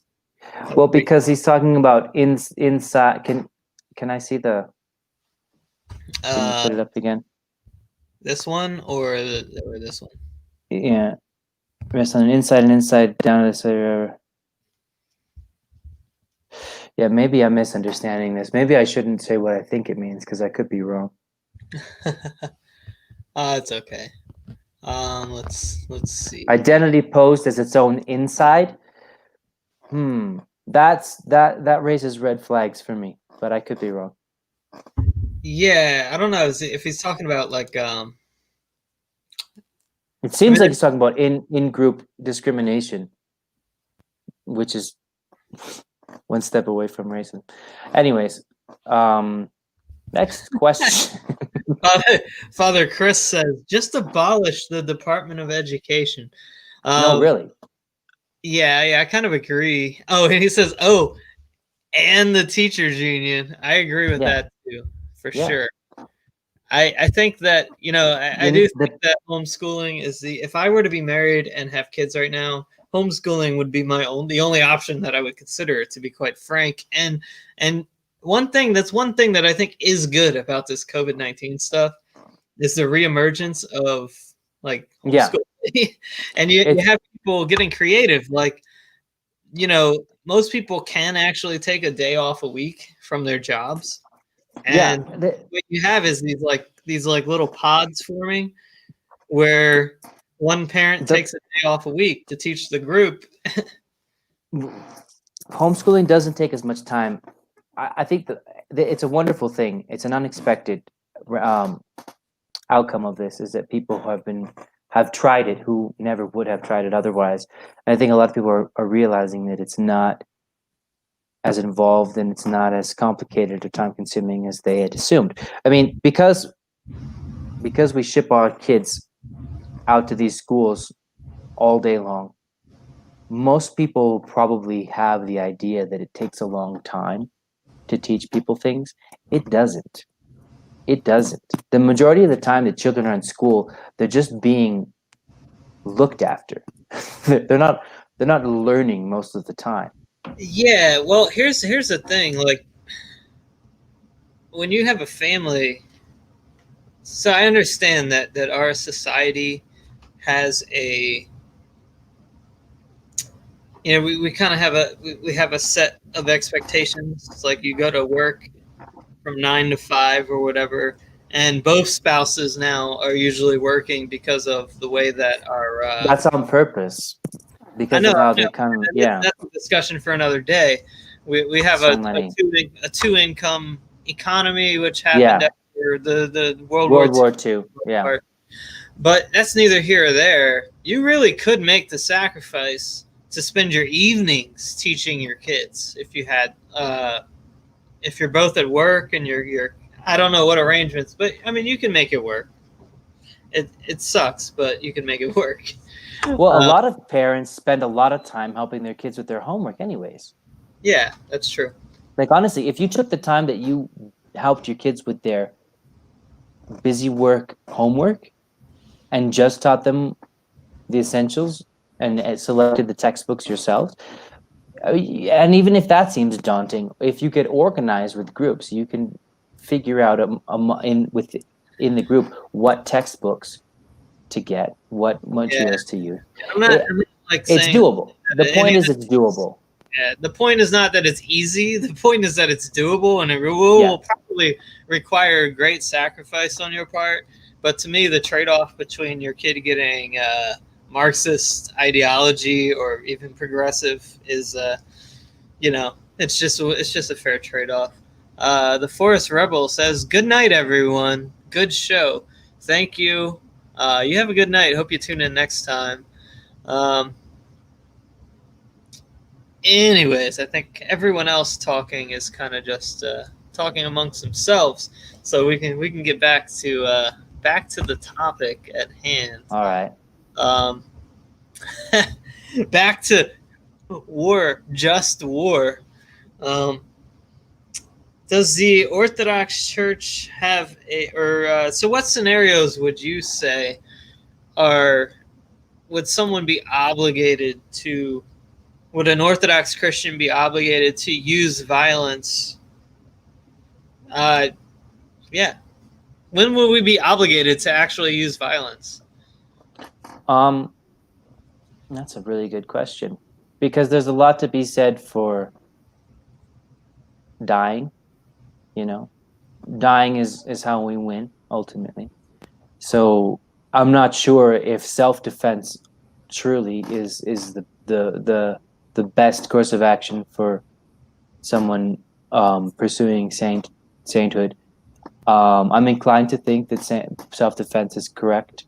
Well, because he's talking about inside. Can I see the? Can you put it up again? This one or this one? Yeah, rest on an inside and inside down this. Yeah, maybe I'm misunderstanding this. Maybe I shouldn't say what I think it means, because I could be wrong. It's okay. Let's see. Identity posed as its own inside. That raises red flags for me, but I could be wrong. Yeah, I don't know if he's talking about like It seems like he's talking about in group discrimination, which is one step away from racism. Anyways, next question. Father Chris says, just abolish the Department of Education. No, really. Yeah, I kind of agree. Oh, and he says, and the teachers union. I agree with that too, for sure. I think that, I do think that homeschooling is if I were to be married and have kids right now, homeschooling would be the only option that I would consider, to be quite frank. And one thing that I think is good about this COVID-19 stuff is the reemergence of like Yeah. homeschooling. And you have people getting creative. Like, most people can actually take a day off a week from their jobs. And what you have is these little pods forming where one parent takes a day off a week to teach the group. Homeschooling doesn't take as much time. I think that it's a wonderful thing. It's an unexpected outcome of this, is that people who have tried it who never would have tried it otherwise. And I think a lot of people are realizing that it's not as involved and it's not as complicated or time consuming as they had assumed. I mean, because we ship our kids out to these schools all day long, most people probably have the idea that it takes a long time to teach people things. It doesn't. It doesn't. The majority of the time that children are in school, they're just being looked after. They're not learning most of the time. Yeah, well, here's the thing. Like, when you have a family, so I understand that our society has a, we kind of have we have a set of expectations. It's like you go to work from 9 to 5 or whatever, and both spouses now are usually working because of the way that our that's on purpose, because I of know, how they kind of that's a discussion for another day. We have a two income economy, which happened after the World War II. Yeah. But that's neither here or there. You really could make the sacrifice to spend your evenings teaching your kids if you had if you're both at work and you're I don't know what arrangements, but I mean, you can make it work. It sucks, but you can make it work. Well, a lot of parents spend a lot of time helping their kids with their homework anyways. Yeah, that's true. Like, honestly, if you took the time that you helped your kids with their busy work homework and just taught them the essentials and selected the textbooks yourself, and even if that seems daunting, if you get organized with groups, you can figure out in the group what textbooks to get, what materials to use. I'm not like it's doable. The point is it's doable. Yeah, the point is not that it's easy. The point is that it's doable, and it will probably require great sacrifice on your part. But to me, the trade-off between your kid getting Marxist ideology or even progressive is, it's just a fair trade-off. The Forest Rebel says, "Good night, everyone. Good show. Thank you. You have a good night. Hope you tune in next time." Anyways, I think everyone else talking is kind of just talking amongst themselves, so we can get back to the topic at hand. All right. Back to war, just war. Does the Orthodox Church have so what scenarios would you say would someone be obligated to? Would an Orthodox Christian be obligated to use violence? Yeah. When will we be obligated to actually use violence? That's a really good question, because there's a lot to be said for dying. Dying is how we win ultimately. So I'm not sure if self-defense truly is the best course of action for someone pursuing sainthood. I'm inclined to think that self-defense is correct,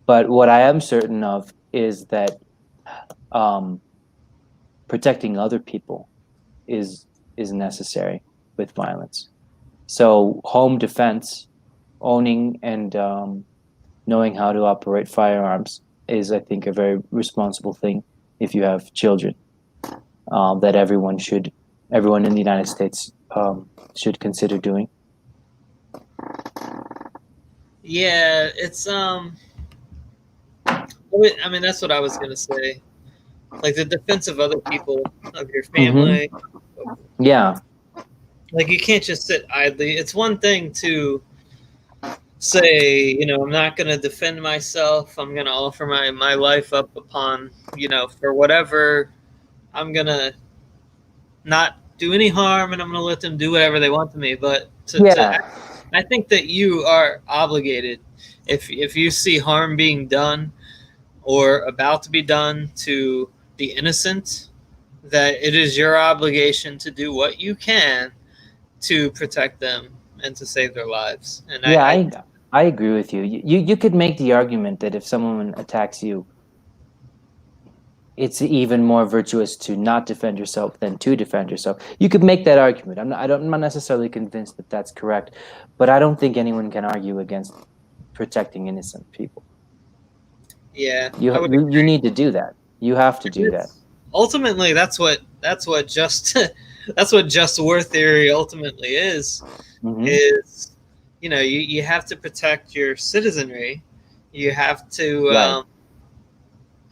but what I am certain of is that protecting other people is necessary with violence. So home defense, owning and knowing how to operate firearms is, I think, a very responsible thing if you have children. That everyone in the United States should consider doing. Yeah, it's I mean, that's what I was gonna say. Like the defense of other people, of your family. Yeah. Like, you can't just sit idly. It's one thing to say, I'm not going to defend myself. I'm going to offer my life up upon, for whatever. I'm going to not do any harm, and I'm going to let them do whatever they want to me. But Yeah, I think that you are obligated, if you see harm being done or about to be done to the innocent, that it is your obligation to do what you can to protect them and to save their lives. And yeah, I agree with you. You could make the argument that if someone attacks you, it's even more virtuous to not defend yourself than to defend yourself. You could make that argument. I'm not necessarily convinced that that's correct, but I don't think anyone can argue against protecting innocent people. yeah, You need to do that. You have to do that. Ultimately, that's what just that's what just war theory ultimately is. Mm-hmm. Is you have to protect your citizenry. You have to. Right.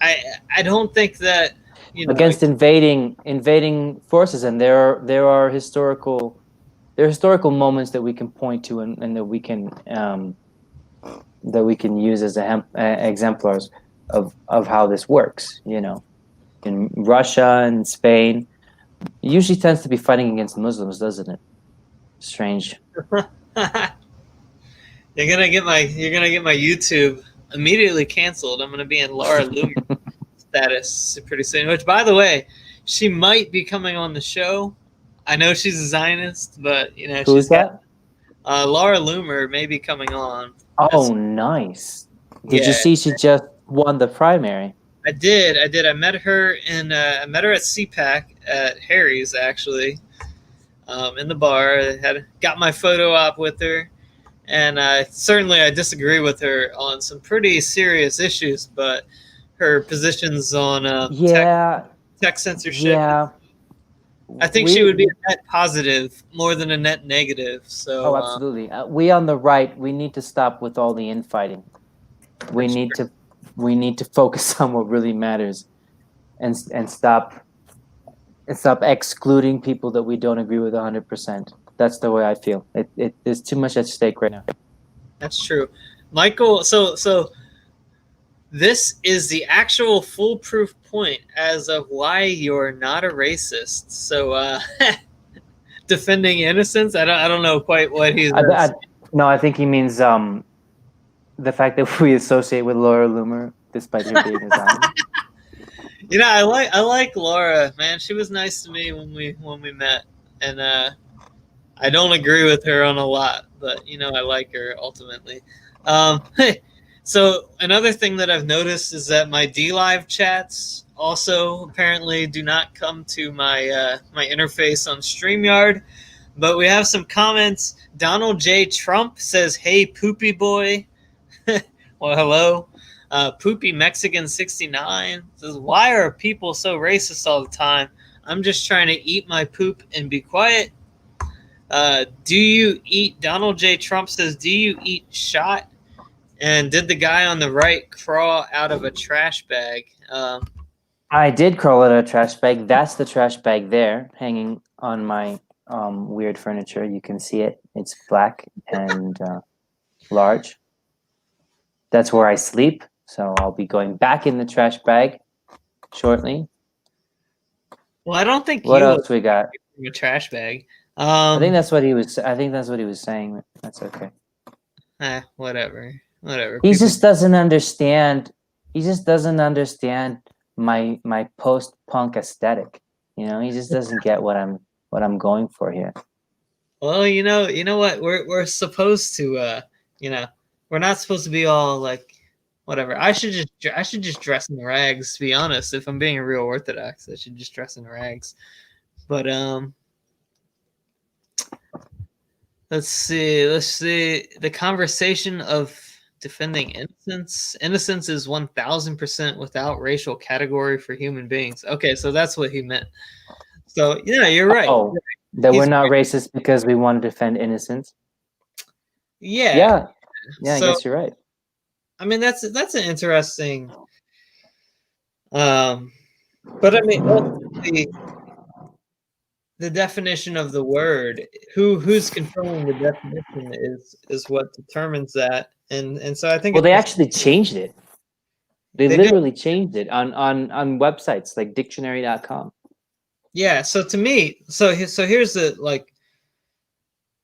I don't think that against invading forces, and there are historical moments that we can point to and that we can use as exemplars of how this works. In Russia and Spain, it usually tends to be fighting against Muslims, doesn't it? Strange. You're gonna get my YouTube immediately canceled. I'm gonna be in Laura Loomer status pretty soon. Which, by the way, she might be coming on the show. I know she's a Zionist, but Who's that? Laura Loomer may be coming on. Oh, nice. Did you see she just won the primary? I did. I met her at CPAC at Harry's, actually, in the bar. I got my photo op with her, and certainly I disagree with her on some pretty serious issues, but her positions on tech censorship. Yeah. I think she would be a net positive more than a net negative. So. Absolutely. We on the right, we need to stop with all the infighting. We need to focus on what really matters, and stop excluding people that we don't agree with 100%. That's the way I feel. There's too much at stake right now. That's true, Michael. So this is the actual foolproof point as of why you're not a racist. So defending innocence. I don't know quite what he's. No, I think he means the fact that we associate with Laura Loomer despite her being a Zionist. I like Laura, man. She was nice to me when we met, and I don't agree with her on a lot, but I like her ultimately. So another thing that I've noticed is that my DLive chats also apparently do not come to my my interface on StreamYard, but we have some comments. Donald J. Trump says, "Hey, poopy boy." Well, hello. Poopy Mexican 69 says, "Why are people so racist all the time? I'm just trying to eat my poop and be quiet." Do you eat? Donald J. Trump says, "Do you eat shot?" And did the guy on the right crawl out of a trash bag? I did crawl out of a trash bag. That's the trash bag there, hanging on my weird furniture. You can see it. It's black and large. That's where I sleep. So I'll be going back in the trash bag shortly. Well, I don't think what else we got. A trash bag. I think that's what he was. I think that's what he was saying. That's okay. Whatever. He just doesn't understand. He just doesn't understand my post-punk aesthetic. He just doesn't get what I'm going for here. Well, you know what? We're supposed to. We're not supposed to be all like, whatever. I should just dress in rags. To be honest, if I'm being real Orthodox, I should just dress in rags. But let's see. The conversation of defending innocence. Innocence is 1000% without racial category for human beings. Okay, so that's what he meant. So yeah, you're right. Oh, that we're not racist because we want to defend innocence. Yeah. I guess you're right. I mean, that's an interesting. But I mean, the definition of the word. Who's controlling the definition is what determines that. And so I think Well, they it's actually changed it. They they do. literally changed it on websites like dictionary.com. Yeah. So to me, so here's the like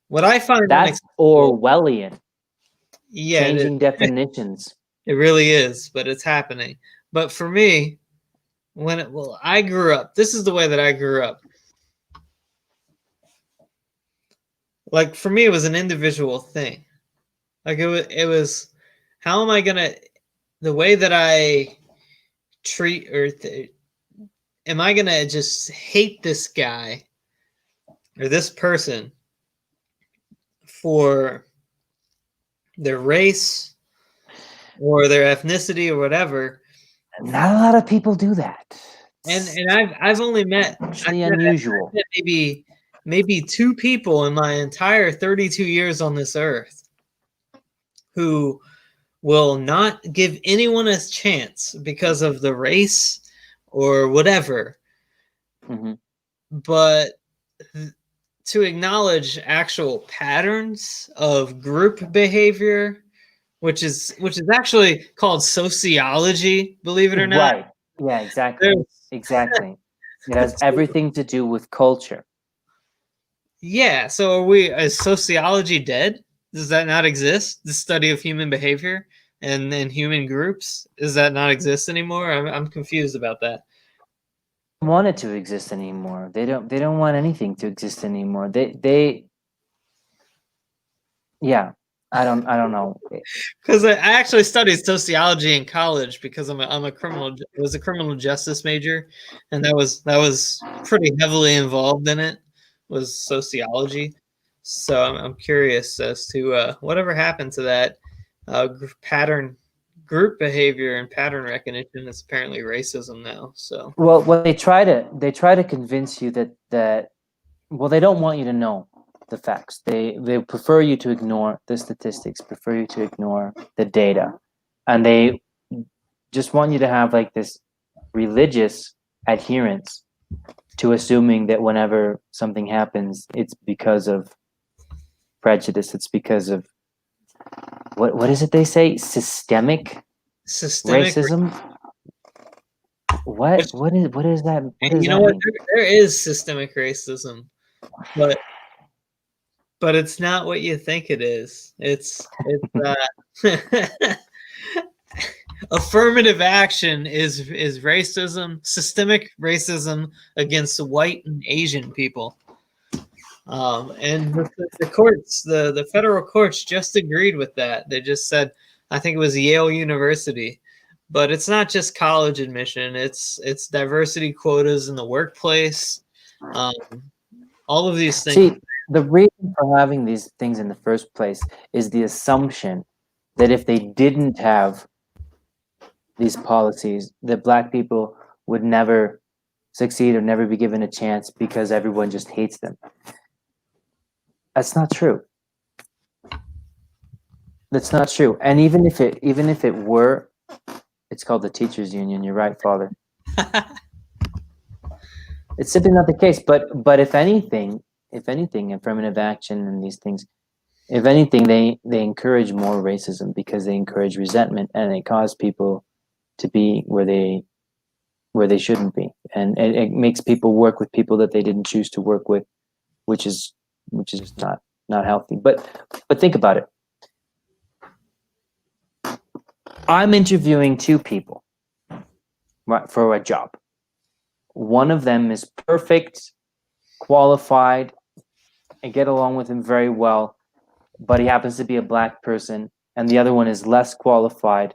what I find That's unacceptable. Orwellian, Yeah, changing definitions. it really is, but it's happening. But for me, I grew up. This is the way that I grew up. Like for me, it was an individual thing. Like it was how am I gonna the way that I treat am I gonna just hate this guy or this person for their race or their ethnicity or whatever? Not a lot of people do that. And I've only met Actually unusual. I've met maybe two people in my entire 32 years on this earth who will not give anyone a chance because of the race or whatever. Mm-hmm. But to acknowledge actual patterns of group behavior, which is actually called sociology, believe it or not. Right. Yeah, exactly. Exactly. It has everything to do with culture. Yeah, so is sociology dead? Does that not exist? The study of human behavior and human groups, does that not exist anymore? I'm confused about that. Want it to exist anymore. They don't want anything to exist anymore. They yeah. I don't know. Because I actually studied sociology in college because I'm a criminal. I was a criminal justice major, and that was pretty heavily involved in it. Was sociology, so I'm curious as to whatever happened to that group behavior and pattern recognition. It's apparently racism now. So Well, when they try to convince you that well, they don't want you to know the facts. They prefer you to ignore the statistics, prefer you to ignore the data, and they just want you to have like this religious adherence to assuming that whenever something happens, it's because of prejudice. It's because of what is it they say? Systemic systemic. racism. Which, What is that? What does you know that what? mean? There is systemic racism, but it's not what you think it is. Affirmative action is racism, systemic racism against white and Asian people. And the courts, the federal courts just agreed with that. They just said, I think it was Yale University, but it's not just college admission. It's diversity quotas in the workplace. Um, all of these things. See, the reason for having these things in the first place is the assumption that if they didn't have these policies, that black people would never succeed or never be given a chance because everyone just hates them. That's not true. That's not true. And even if it were, it's called the teachers union. You're right, Father. It's simply not the case. But if anything, affirmative action and these things, if anything, they encourage more racism because they encourage resentment and they cause people to be where they shouldn't be, and it makes people work with people that they didn't choose to work with, which is not healthy. But think about it. I'm interviewing two people for a job. One of them is perfect, qualified, I get along with him very well, but he happens to be a black person, and the other one is less qualified,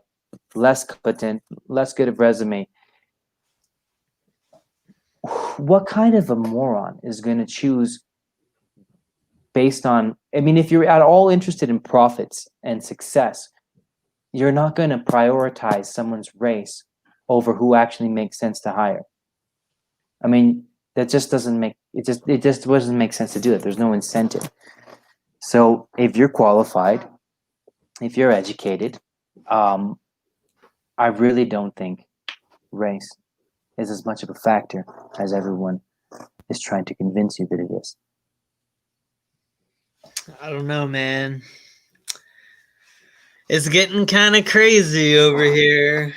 less competent, less good of resume. What kind of a moron is going to choose based on, I mean, if you're at all interested in profits and success, you're not going to prioritize someone's race over who actually makes sense to hire. I mean, that just doesn't make it just doesn't make sense to do that. There's no incentive. So if you're qualified, if you're educated, I really don't think race is as much of a factor as everyone is trying to convince you that it is? I don't know, man. It's getting kind of crazy over here.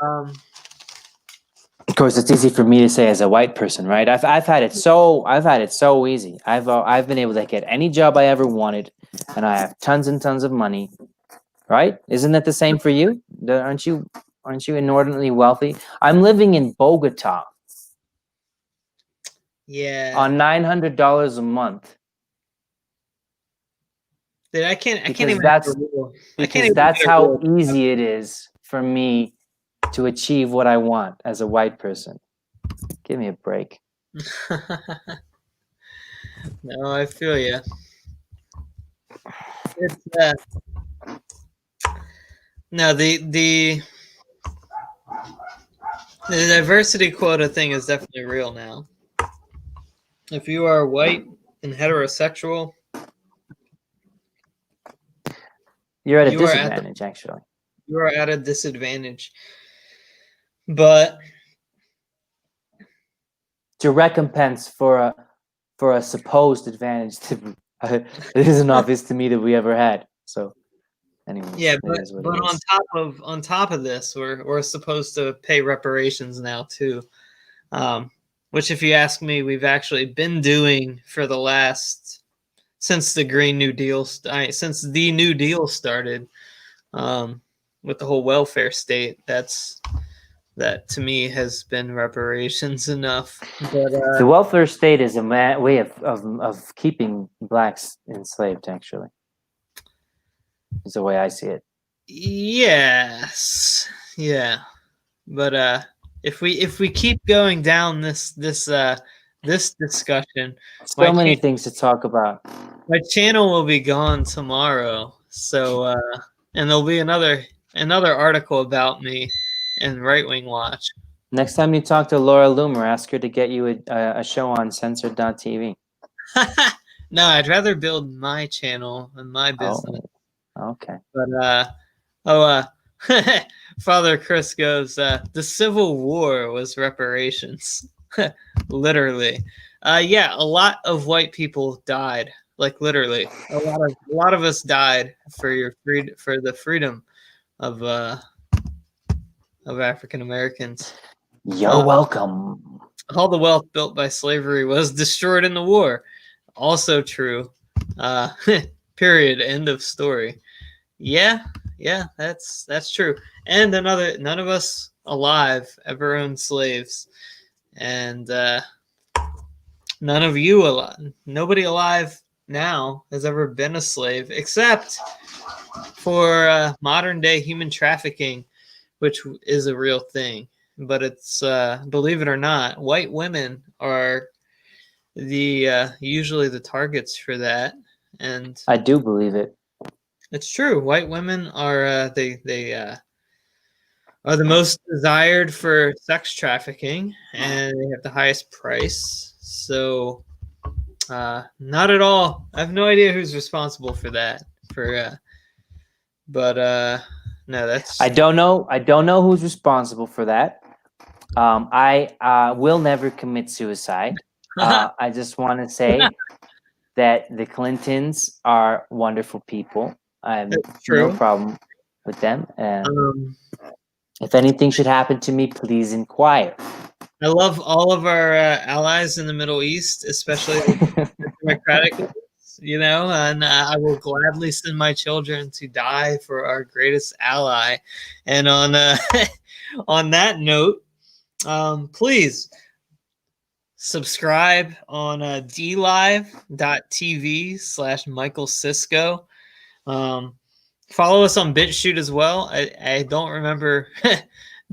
Of course, it's easy for me to say as a white person, right? I've had it so easy. I've been able to get any job I ever wanted, and I have tons and tons of money, right? Isn't that the same for you? Aren't you inordinately wealthy? I'm living in Bogota Yeah. on $900 a month Dude, I can't because even that's I can't even that's get a how real easy it is for me to achieve what I want as a white person. Give me a break. No, I feel you. It's no, the diversity quota thing is definitely real now. If you are white and heterosexual, You're at a you are at disadvantage, actually. you are at a disadvantage. But To recompense for a supposed advantage it isn't obvious to me that we ever had. So, anyways, yeah, it is what but it is. on top of this, we're supposed to pay reparations now too. Which, if you ask me, we've actually been doing for the last since the Green New Deal, since the New Deal started, with the whole welfare state. That to me has been reparations enough. But The welfare state is a way of keeping blacks enslaved. Actually, is the way I see it. yes, yeah. But if we keep going down this discussion, So many things to talk about. my channel will be gone tomorrow. So and there'll be another article about me in Right Wing Watch. Next time you talk to Laura Loomer, ask her to get you a show on censored.tv. No, I'd rather build my channel and my business. Oh, okay. But Father Chris goes, the Civil War was reparations. Literally. Yeah, a lot of white people died. Like literally. A lot of us died for the freedom of African Americans. You're welcome. All the wealth built by slavery was destroyed in the war. Also true. Period. End of story. Yeah, that's true. And none of us alive ever owned slaves, and none of you alive, nobody alive now has ever been a slave, except for modern day human trafficking, which is a real thing. But it's believe it or not, white women are the usually the targets for that, and I do believe it. it's true. White women are they are the most desired for sex trafficking, and they have the highest price. So, not at all. I have no idea who's responsible for that. But no, that's I don't know who's responsible for that. I will never commit suicide. I just want to say that the Clintons are wonderful people. I have true. no problem with them. Um, If anything should happen to me, please inquire. I love all of our allies in the Middle East, especially the Democratic ones, and I will gladly send my children to die for our greatest ally. And on on that note, please subscribe on dlive.tv/Michael Sisco. Follow us on BitChute as well. I don't remember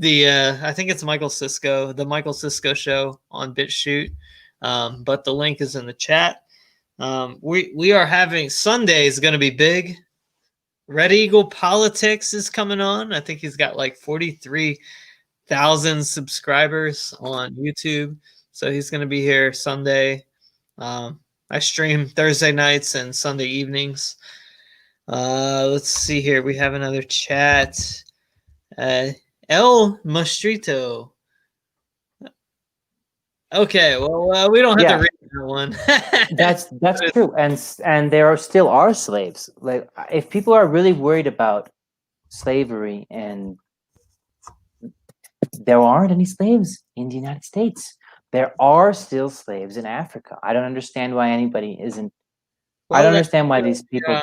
I think it's Michael Sisco, the Michael Sisco Show on BitChute, but the link is in the chat. We are having Sunday is going to be big. Red Eagle Politics is coming on. I think he's got like 43,000 subscribers on YouTube, so he's going to be here Sunday. I stream Thursday nights and Sunday evenings. Let's see here. We have another chat. El Mostrito. Okay, well, we don't have Yeah. to read that one. That's true, and there still are slaves. Like, if people are really worried about slavery, and there aren't any slaves in the United States, there are still slaves in Africa. I don't understand why anybody isn't. I Well, don't that, understand why these people yeah,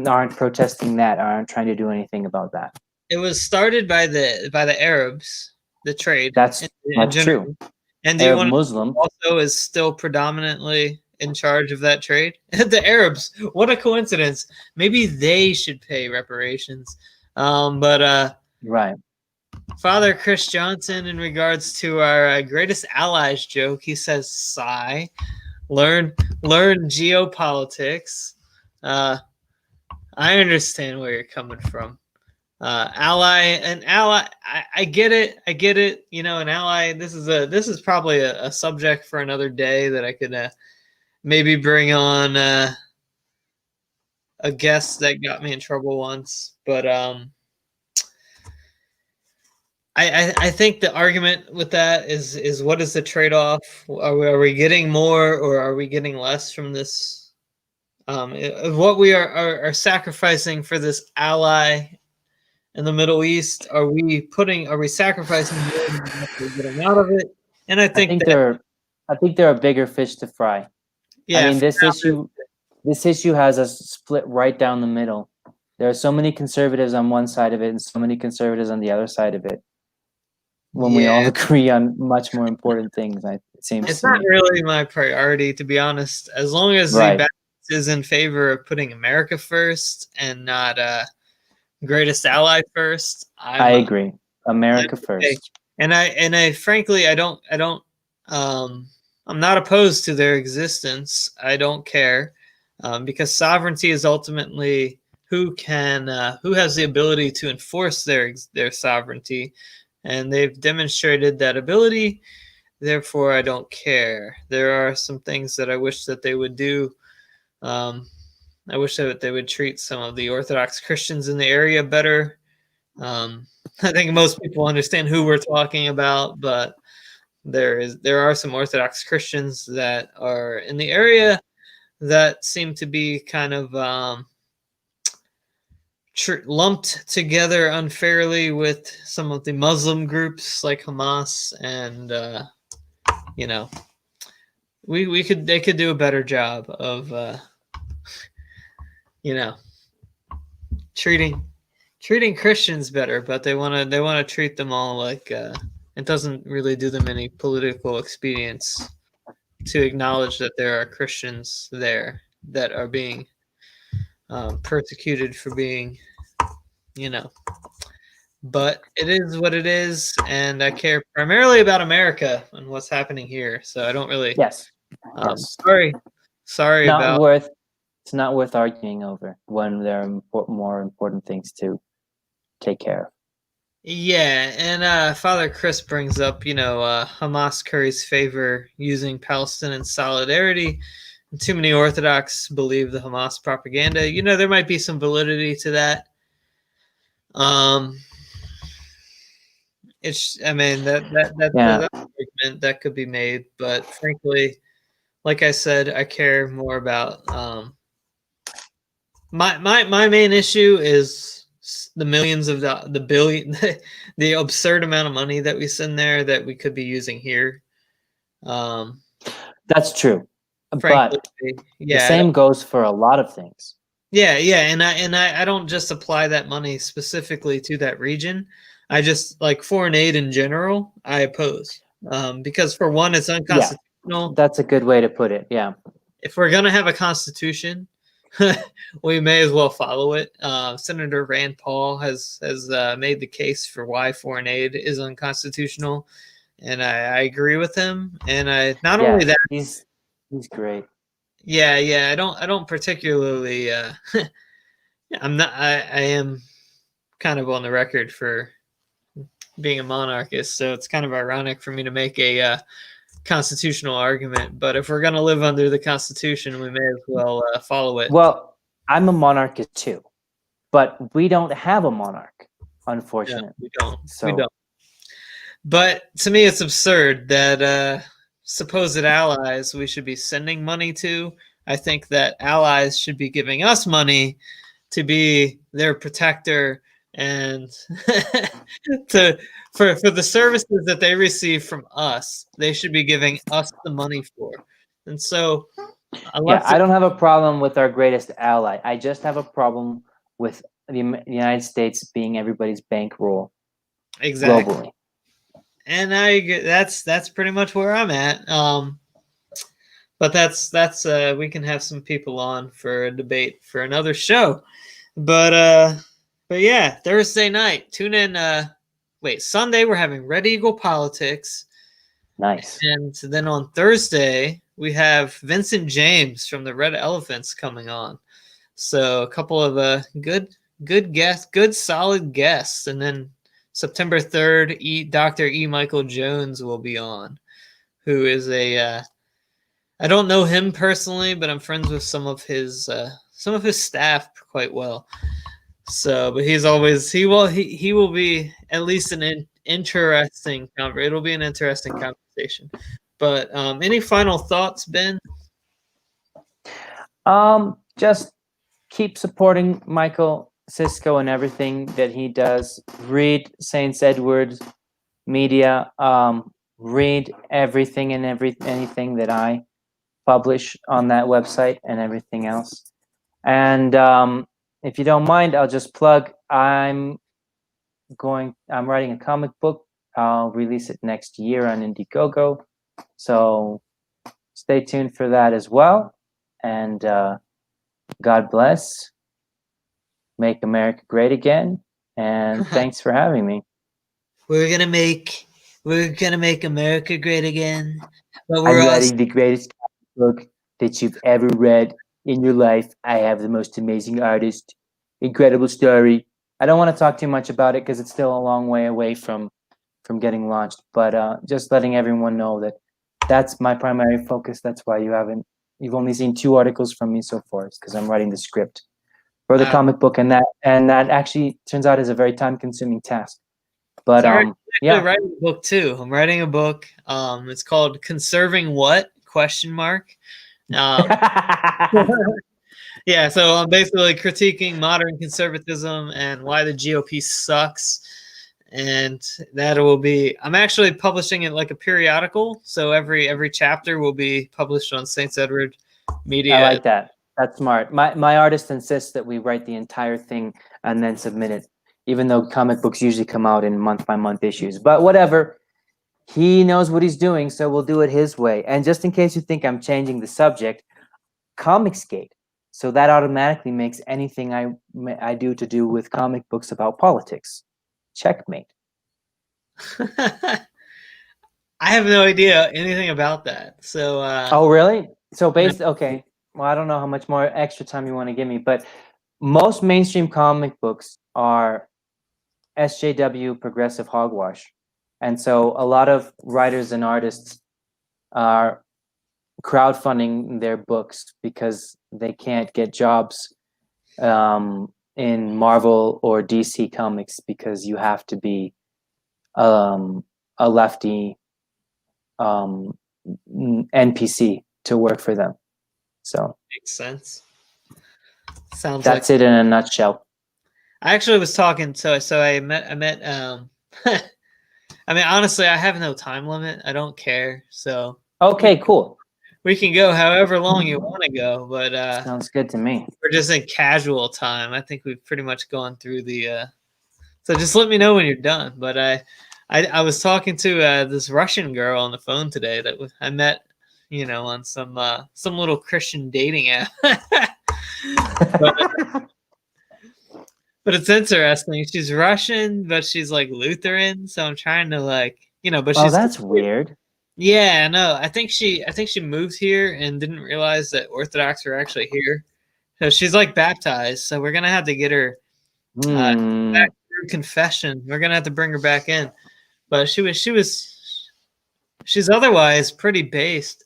aren't protesting that, aren't trying to do anything about that. it was started by the Arabs, the trade That's in true. general. And do you Arab want to Muslim. know who also is still predominantly in charge of that trade? The Arabs. What a coincidence. Maybe they should pay reparations. But Right. Father Chris Johnson, in regards to our greatest allies joke, he says, "Sigh, learn geopolitics." Uh, I understand where you're coming from. An ally. I get it. I get it. You know, an ally. This is probably a subject for another day that I could maybe bring on a guest that got me in trouble once. But I think the argument with that is what is the trade off? Are we getting more or are we getting less from this? What we are sacrificing for this ally in the Middle East, are we sacrificing more than what we're getting out of it? And I I think think that, there are bigger fish to fry. I yeah, mean, this issue has us split right down the middle. There are so many conservatives on one side of it and so many conservatives on the other side of it, when we all yeah, agree on much more important things. It seems it's to not me. really my priority, to be honest. As long as the Right. balance is in favor of putting America first and not greatest ally first, I I'm agree. I'm America okay. first. And I frankly um I'm not opposed to their existence. I don't care. Because sovereignty is ultimately who has the ability to enforce their sovereignty, and they've demonstrated that ability. Therefore, I don't care. There are some things that I wish that they would do. Um, I wish that they would treat some of the Orthodox Christians in the area better. I think most people understand who we're talking about, but there are some Orthodox Christians that are in the area that seem to be kind of lumped together unfairly with some of the Muslim groups like Hamas, and you know, they could do a better job of you know, treating Christians better, but they want to treat them all like it doesn't really do them any political expedience to acknowledge that there are Christians there that are being persecuted for being, you know. But it is what it is, and I care primarily about America and what's happening here. So I don't really. Yes. Yes. Sorry Not about. worth. It's not worth arguing over when there are more important things to take care of. Yeah, and Father Chris brings up, Hamas curries favor using Palestinian solidarity. Too many Orthodox believe the Hamas propaganda. There might be some validity to that. I mean, that's Yeah. an argument that could be made, but frankly, like I said, I care more about my main issue is the millions of the billion, the absurd amount of money that we send there that we could be using here. Um, That's true. Frankly, But the yeah, same goes for a lot of things. yeah, and I don't just apply that money specifically to that region. I just like foreign aid in general. I oppose because for one, it's Yeah. unconstitutional. That's a good way to put it. Yeah. If we're gonna have a constitution, we may as well follow it. Senator Rand Paul has made the case for why foreign aid is unconstitutional, and I agree with him. And I not only Yes. that, He's great. yeah. I don't particularly. I'm not. I am kind of on the record for being a monarchist, so it's kind of ironic for me to make a constitutional argument. But if we're gonna live under the Constitution, we may as well follow it. Well, I'm a monarchist too, but we don't have a monarch, No, unfortunately. we don't. We So don't. But to me, it's absurd that supposed allies we should be sending money to. I think that allies should be giving us money to be their protector and to for the services that they receive from us, they should be giving us the money for. And so, Yeah, I don't have a problem with our greatest ally. I just have a problem with the United States being everybody's bankroll exactly, globally. and that's pretty much where I'm at. But that's we can have some people on for a debate for another show. But yeah, Thursday night, tune in. Sunday we're having Red Eagle Politics. Nice. And then on Thursday, we have Vincent James from the Red Elephants coming on. So a couple of good guests, good solid guests. And then September 3rd, Dr. E. Michael Jones will be on, who is I don't know him personally, but I'm friends with some of his staff quite well. So, but he will be at least an interesting conversation. It'll be an interesting conversation. But any final thoughts, Ben? Just keep supporting Michael Sisco and everything that he does. Read Saint Edward's Media. Read everything and anything that I publish on that website and everything else. And if you don't mind, I'll just plug. I'm writing a comic book. I'll release it next year on Indiegogo. So stay tuned for that as well. And God bless. Make America great again. And thanks for having me. We're gonna make America great again. But I'm writing the greatest comic book that you've ever read in your life. I have the most amazing artist. Incredible story. I don't want to talk too much about it because it's still a long way away from getting launched. But just letting everyone know that that's my primary focus. That's why you've only seen 2 articles from me so far. It's because I'm writing the script for the comic book, and that actually turns out is a very time-consuming task. But yeah, writing a book too. I'm writing a book. It's called "Conserving What?" ? Yeah, so I'm basically critiquing modern conservatism and why the GOP sucks. And that will be, I'm actually publishing it like a periodical. So every chapter will be published on St. Edward Media. I like that. That's smart. My artist insists that we write the entire thing and then submit it, even though comic books usually come out in month-by-month issues. But whatever. He knows what he's doing, so we'll do it his way. And just in case you think I'm changing the subject, Comicsgate. So that automatically makes anything I do with comic books about politics. Checkmate. I have no idea anything about that. So oh, really? So okay. Well, I don't know how much more extra time you want to give me, but most mainstream comic books are SJW progressive hogwash. And so a lot of writers and artists are crowdfunding their books because they can't get jobs in Marvel or DC Comics because you have to be a lefty NPC to work for them. So makes sense. That's it in a nutshell. I actually was talking, so I met I mean, honestly, I have no time limit. I don't care. So okay, cool. We can go however long you want to go, but sounds good to me. We're just in casual time. I think we've pretty much gone through the. So just let me know when you're done. But I was talking to this Russian girl on the phone today that I met, on some little Christian dating app. But it's interesting. She's Russian, but she's like Lutheran. So I'm trying to but she's. Oh, that's weird. Yeah, no. I think she moved here and didn't realize that Orthodox were actually here. So she's like baptized. So we're gonna have to get her back through confession. We're gonna have to bring her back in. But she's otherwise pretty based.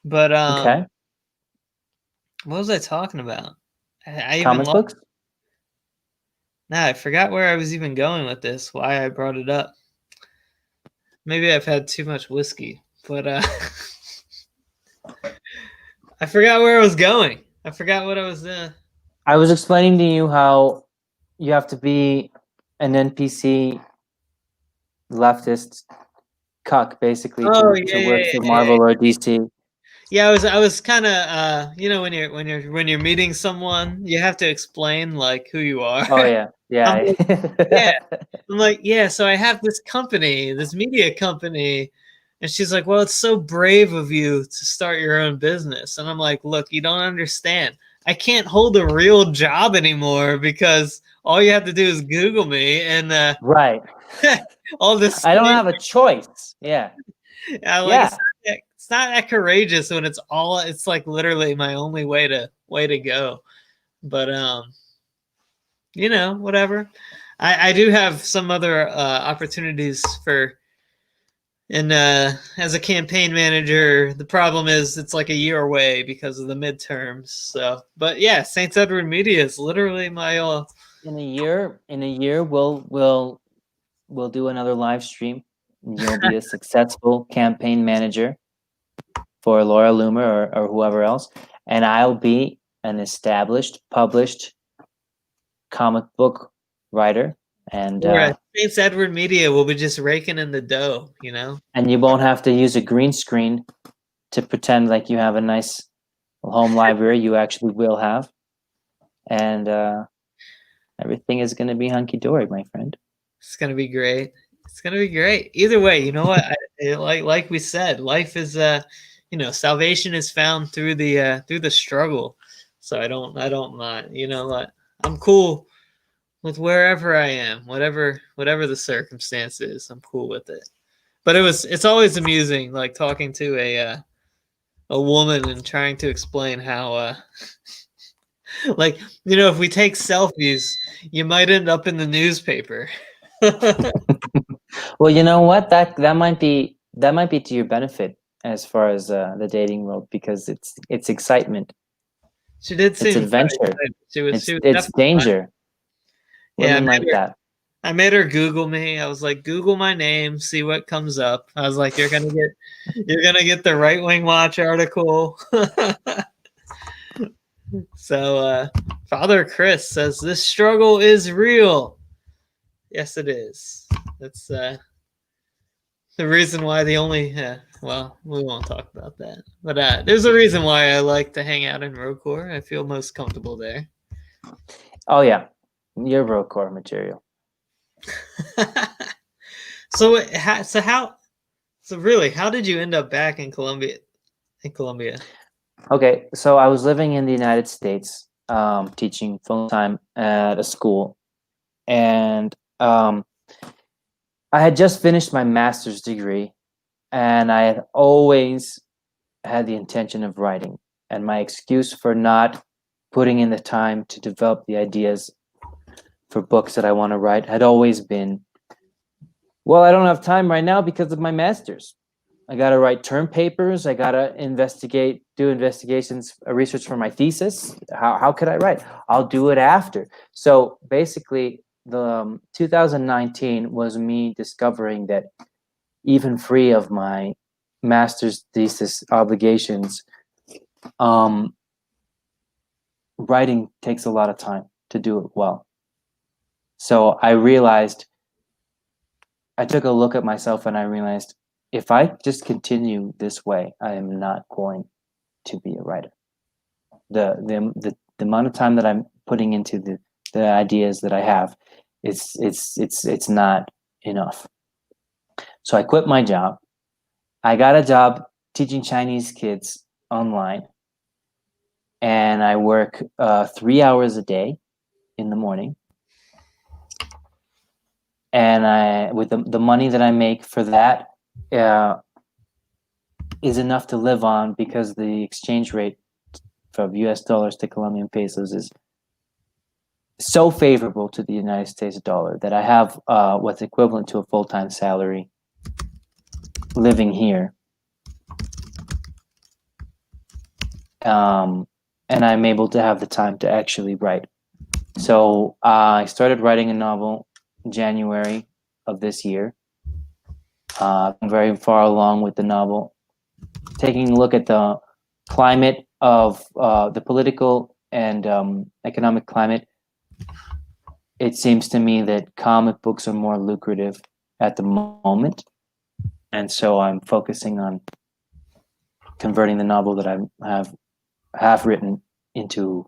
But okay. What was I talking about? I comic books. Nah, I forgot where I was even going with this. Why I brought it up. maybe I've had too much whiskey, but I forgot where I was going. I forgot what I was. I was explaining to you how you have to be an NPC leftist cuck basically Oh to work for yeah. Marvel or DC. Yeah, I was kind of when you're meeting someone, you have to explain like who you are. Oh yeah, I'm yeah. like, yeah. I'm like, yeah, so I have this company, this media company. And she's like, well, it's so brave of you to start your own business. And I'm like, look, you don't understand. I can't hold a real job anymore because all you have to do is Google me and Right. all this. I don't have a choice. Yeah. I like Yeah. it's not that courageous when it's like literally my only way to go. But whatever. I do have some other opportunities for and as a campaign manager. The problem is it's like a year away because of the midterms. So, but yeah, Saints Edward Media is literally my In a year we'll do another live stream. And you'll be a successful campaign manager for Laura Loomer or whoever else, and I'll be an established, published comic book writer, and or Saints Edward Media will be just raking in the dough, and you won't have to use a green screen to pretend like you have a nice home library. You actually will have, and everything is going to be hunky dory, my friend. It's gonna be great. It's gonna be great. Either way, you know what? Like we said, life is salvation is found through the struggle. So I don't mind. You know what? I'm cool with wherever I am, whatever the circumstance is. I'm cool with it. But it's always amusing, like talking to a woman and trying to explain how like if we take selfies, you might end up in the newspaper. Well, you know what? That might be to your benefit as far as the dating world, because it's excitement, She did it's seem quite adventure, excited. She was it's definitely fun. danger. Yeah, Women like that. I made her Google me. I was like, Google my name, see what comes up. I was like, you're gonna get the Right Wing Watch article. So Father Chris says this struggle is real. Yes, it is. That's the reason why well, we won't talk about that. But there's a reason why I like to hang out in Rocore. I feel most comfortable there. Oh yeah, you're Rocore material. So really, how did you end up back in Colombia? Okay, so I was living in the United States, teaching full time at a school, and I had just finished my master's degree, and I had always had the intention of writing. And my excuse for not putting in the time to develop the ideas for books that I want to write had always been, well, I don't have time right now because of my master's. I got to write term papers. I got to do investigations, research for my thesis. How could I write? I'll do it after. So basically, the 2019 was me discovering that even free of my master's thesis obligations, writing takes a lot of time to do it well. So I took a look at myself and I realized, if I just continue this way, I am not going to be a writer. The amount of time that I'm putting into the ideas that I have, it's not enough. So I quit my job. I got a job teaching Chinese kids online, and I work 3 hours a day in the morning. And with the money that I make for that is enough to live on, because the exchange rate from US dollars to Colombian pesos is so favorable to the United States dollar that I have what's equivalent to a full-time salary living here. And I'm able to have the time to actually write. So I started writing a novel in January of this year. I'm very far along with the novel. Taking a look at the climate of the political and economic climate, it seems to me that comic books are more lucrative at the moment. And so I'm focusing on converting the novel that I have written into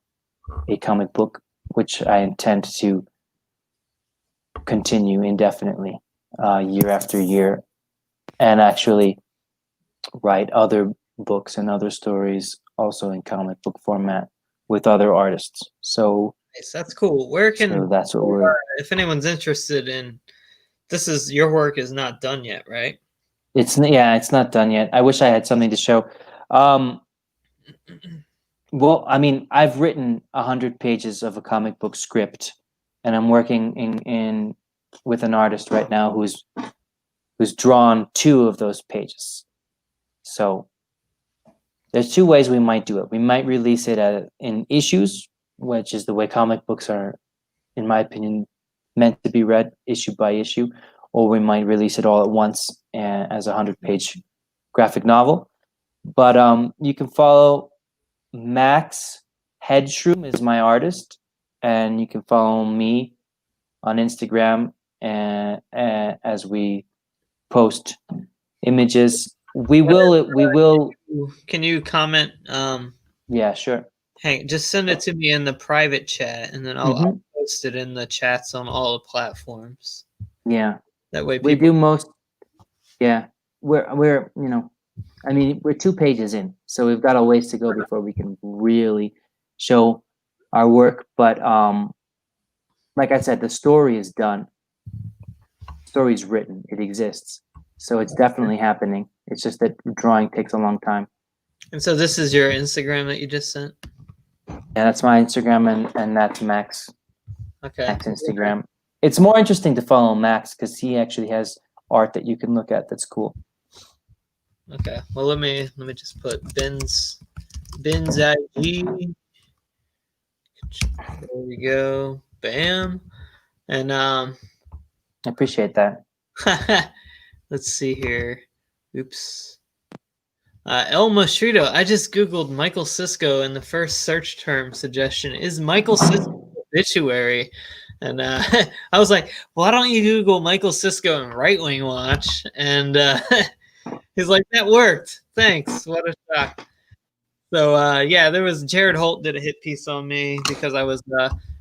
a comic book, which I intend to continue indefinitely, year after year, and actually write other books and other stories also in comic book format with other artists. So Nice. That's cool. Where can so that's what we're. if anyone's interested in this, is your work is not done yet, right? It's not done yet. I wish I had something to show. Well, I mean, I've written 100 pages of a comic book script, and I'm working in with an artist right now who's drawn 2 of those pages. So there's 2 ways we might do it. We might release it in issues, which is the way comic books are, in my opinion, meant to be read issue by issue, or we might release it all at once as a 100-page graphic novel. But you can follow Max Headshroom is my artist, and you can follow me on Instagram as we post images. We will. Can you comment? Yeah, sure. Hey, just send it to me in the private chat, and then I'll post it in the chats on all the platforms. Yeah, that way we do most. Yeah, we're I mean, we're 2 pages in, so we've got a ways to go before we can really show our work. But like I said, the story is done. The story's written. It exists. So it's definitely happening. It's just that drawing takes a long time. And so this is your Instagram that you just sent? Yeah, that's my Instagram, and that's Max. Okay. Max Instagram. It's more interesting to follow Max because he actually has art that you can look at that's cool. Okay. Well, let me just put Ben's IG. There we go. Bam. And I appreciate that. let's see here. Oops. El Mostrito. I just Googled Michael Sisco, and the first search term suggestion is Michael Sisco obituary. And I was like, why don't you Google Michael Sisco and Right Wing Watch? And he's like, that worked. Thanks. What a shock. So yeah, there was Jared Holt did a hit piece on me because I was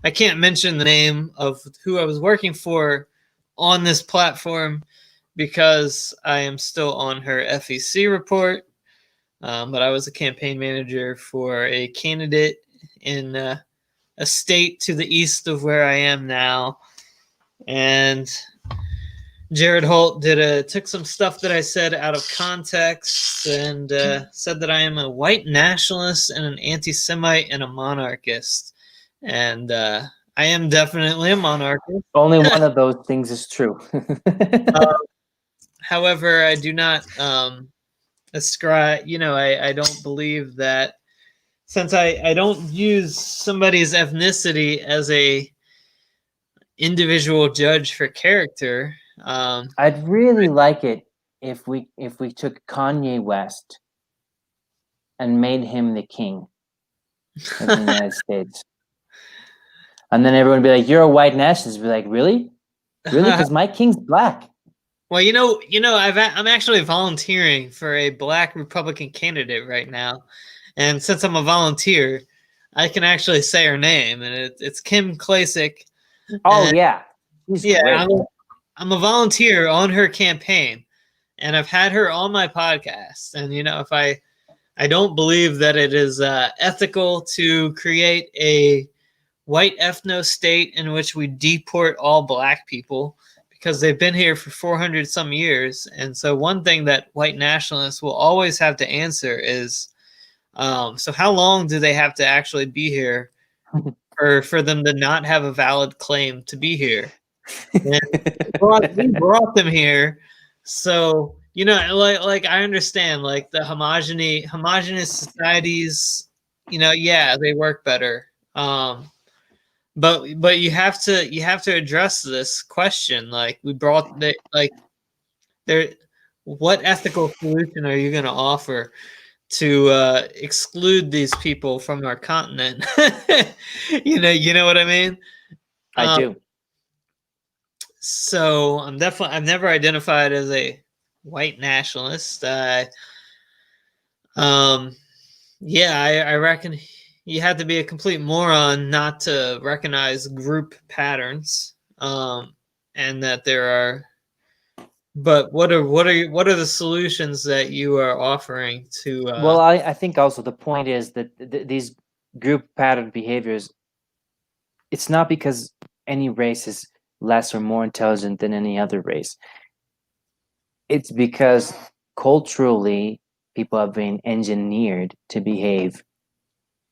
I can't mention the name of who I was working for on this platform because I am still on her FEC report. But I was a campaign manager for a candidate in a state to the east of where I am now. And Jared Holt took some stuff that I said out of context and said that I am a white nationalist and an anti-Semite and a monarchist. And I am definitely a monarchist. Only one of those things is true. However, I do not ascribe, I don't believe that, since I don't use somebody's ethnicity as a individual judge for character. I'd really like it if we took Kanye West and made him the king of the United States, and then everyone would be like, "You're a white nationalist." Be like, "Really? Really? Because my king's black." Well, I'm actually volunteering for a black Republican candidate right now, and since I'm a volunteer, I can actually say her name, and it's Kim Klasick. Oh yeah, she's yeah. great. I'm a volunteer on her campaign, and I've had her on my podcast. And if I don't believe that it is ethical to create a white ethno state in which we deport all black people, because they've been here for 400 some years. And so one thing that white nationalists will always have to answer is, so how long do they have to actually be here for them to not have a valid claim to be here? And we brought them here. So, like I understand, like the homogenous societies, yeah, they work better. But you have to address this question. Like we brought there what ethical solution are you going to offer to exclude these people from our continent? You know what I mean? I do. So I've never identified as a white nationalist. Um, yeah, I reckon you have to be a complete moron not to recognize group patterns, and that there are. But what are the solutions that you are offering to? Well, I think also the point is that these group pattern behaviors, it's not because any race is less or more intelligent than any other race. It's because culturally people have been engineered to behave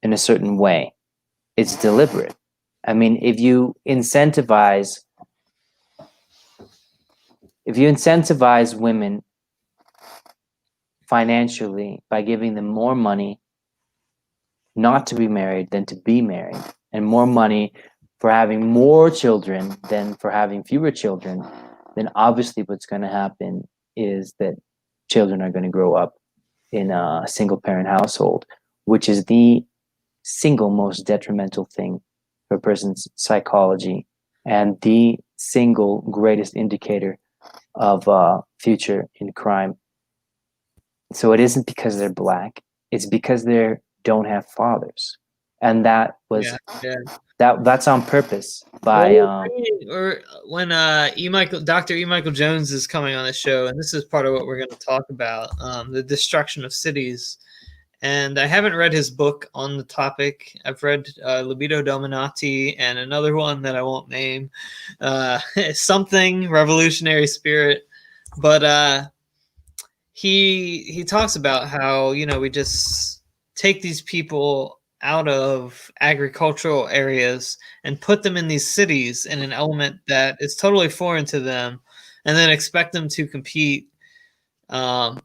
in a certain way. It's deliberate. I mean, if you incentivize women financially by giving them more money not to be married than to be married, and more money for having more children than for having fewer children, then obviously what's going to happen is that children are going to grow up in a single parent household, which is the single most detrimental thing for a person's psychology and the single greatest indicator of future in crime. So it isn't because they're black, it's because they don't have fathers. And that was that's on purpose by or when Dr. E. Michael Jones is coming on the show, and this is part of what we're going to talk about, the destruction of cities. And I haven't read his book on the topic. I've read Libido Dominati and another one that I won't name, something Revolutionary Spirit. But he talks about how, we just take these people out of agricultural areas and put them in these cities in an element that is totally foreign to them, and then expect them to compete. So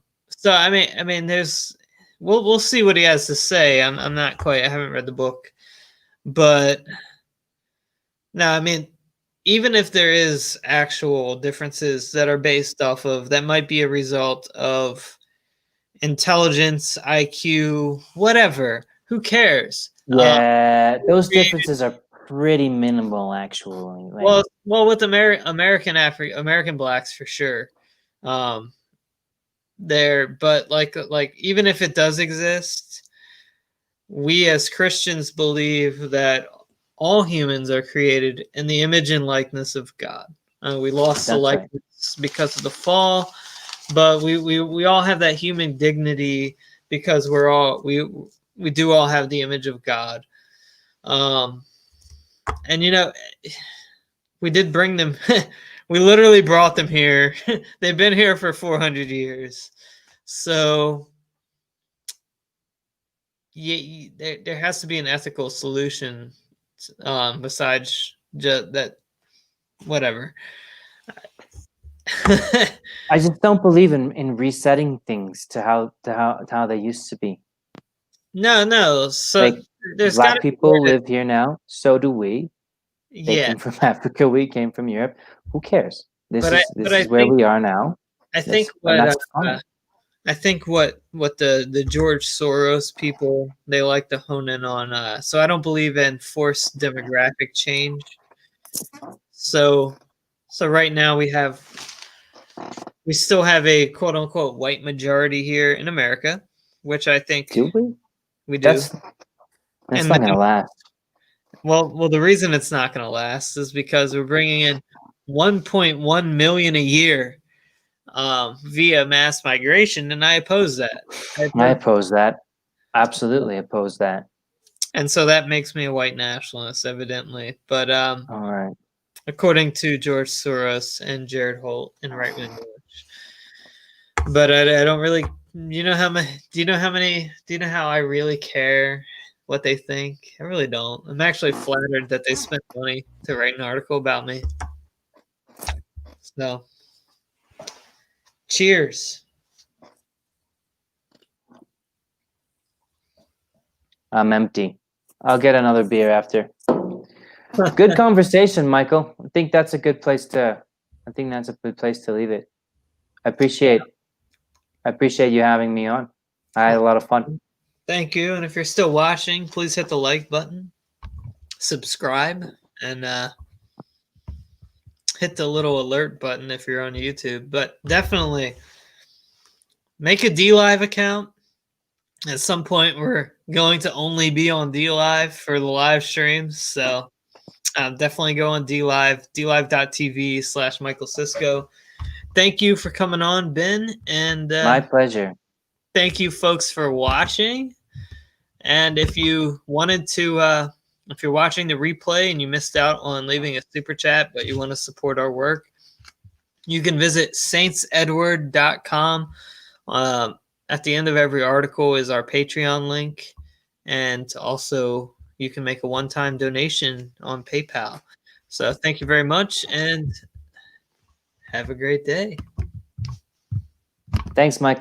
I mean, there's we'll see what he has to say. I'm not quite. I haven't read the book, but no, I mean, even if there is actual differences that are based off of that might be a result of intelligence, IQ, whatever. Who cares? Yeah, those differences are pretty minimal, actually. Well, with American blacks for sure. But like even if it does exist, we as Christians believe that all humans are created in the image and likeness of God. We lost the likeness because of the fall, but we all have that human dignity because we do all have the image of God. And we did bring them. We literally brought them here. They've been here for 400 years. So yeah, there has to be an ethical solution besides just that. Whatever. I just don't believe in resetting things to how they used to be. No. So like, there's black people live here now. So do we. They Yeah. came from Africa. We came from Europe. Who cares? This is where think, we are now. I think I think what the George Soros people, they like to hone in on. So I don't believe in forced demographic change. So right now we still have a quote unquote white majority here in America, which I think do we? We do. That's not gonna last. Well, the reason it's not gonna last is because we're bringing in 1.1 million a year via mass migration, and I oppose that. I oppose that. Absolutely oppose that. And so that makes me a white nationalist, evidently. But all right, according to George Soros and Jared Holt and Right Wing Watch. But I don't really. Do you know how I really care what they think? I really don't. I'm actually flattered that they spent money to write an article about me. So, cheers. I'm empty. I'll get another beer after. Good conversation, Michael. I think that's a good place to leave it. I appreciate I appreciate you having me on. I had a lot of fun. Thank you. And if you're still watching, please hit the like button, subscribe, and hit the little alert button if you're on YouTube. But definitely make a DLive account. At some point, we're going to only be on DLive for the live streams. So definitely go on DLive, dlive.tv/Michael Sisco. Thank you for coming on, Ben. And My pleasure. thank you, folks, for watching. And if you wanted to, if you're watching the replay and you missed out on leaving a super chat, but you want to support our work, you can visit saintsedward.com. At the end of every article is our Patreon link. And also, you can make a one-time donation on PayPal. So thank you very much, and have a great day. Thanks, Michael.